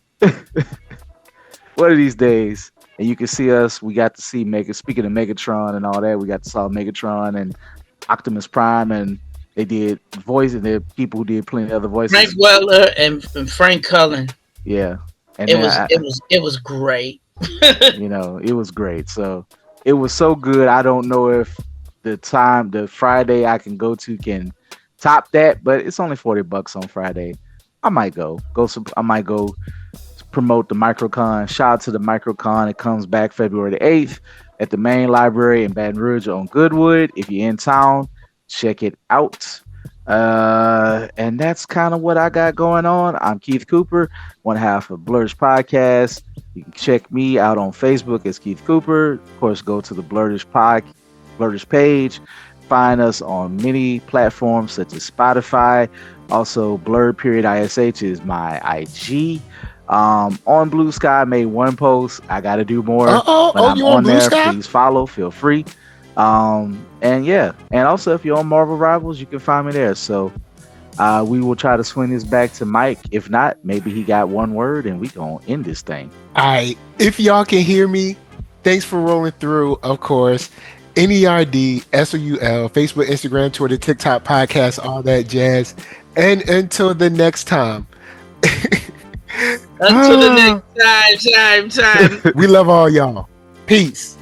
One of these days, and you can see us. We got to see Mega. Speaking of Megatron and all that, we got to saw Megatron and Optimus Prime, and they did voice, and the people who did plenty of other Frank voices. Weller and Frank Cullen. Yeah, and It then was it was great. it was great. So it was so good. I don't know if the Friday I can go to can top that, but it's only $40 on Friday. I might go. I might go promote the microcon. Shout out to the microcon. It comes back February the 8th at the main library in Baton Rouge on Goodwood. If you're in town, check it out. And that's kind of what I got going on. I'm Keith Cooper, one half of Blurtish Podcast. You can check me out on Facebook as Keith Cooper. Of course, go to the Blurtish page. Find us on many platforms such as Spotify. Also, Blurred.ish is my IG. On Blue Sky, I made one post. I got to do more, but I'm You on Blue there. Sky? Please follow. Feel free. And yeah, and also if you're on Marvel Rivals, you can find me there. So we will try to swing this back to Mike. If not, maybe he got one word, and we gonna end this thing. All right. If y'all can hear me, thanks for rolling through. Of course, NERDSoul, Facebook, Instagram, Twitter, TikTok, podcast, all that jazz. And until the next time. Until the next time. We love all y'all. Peace.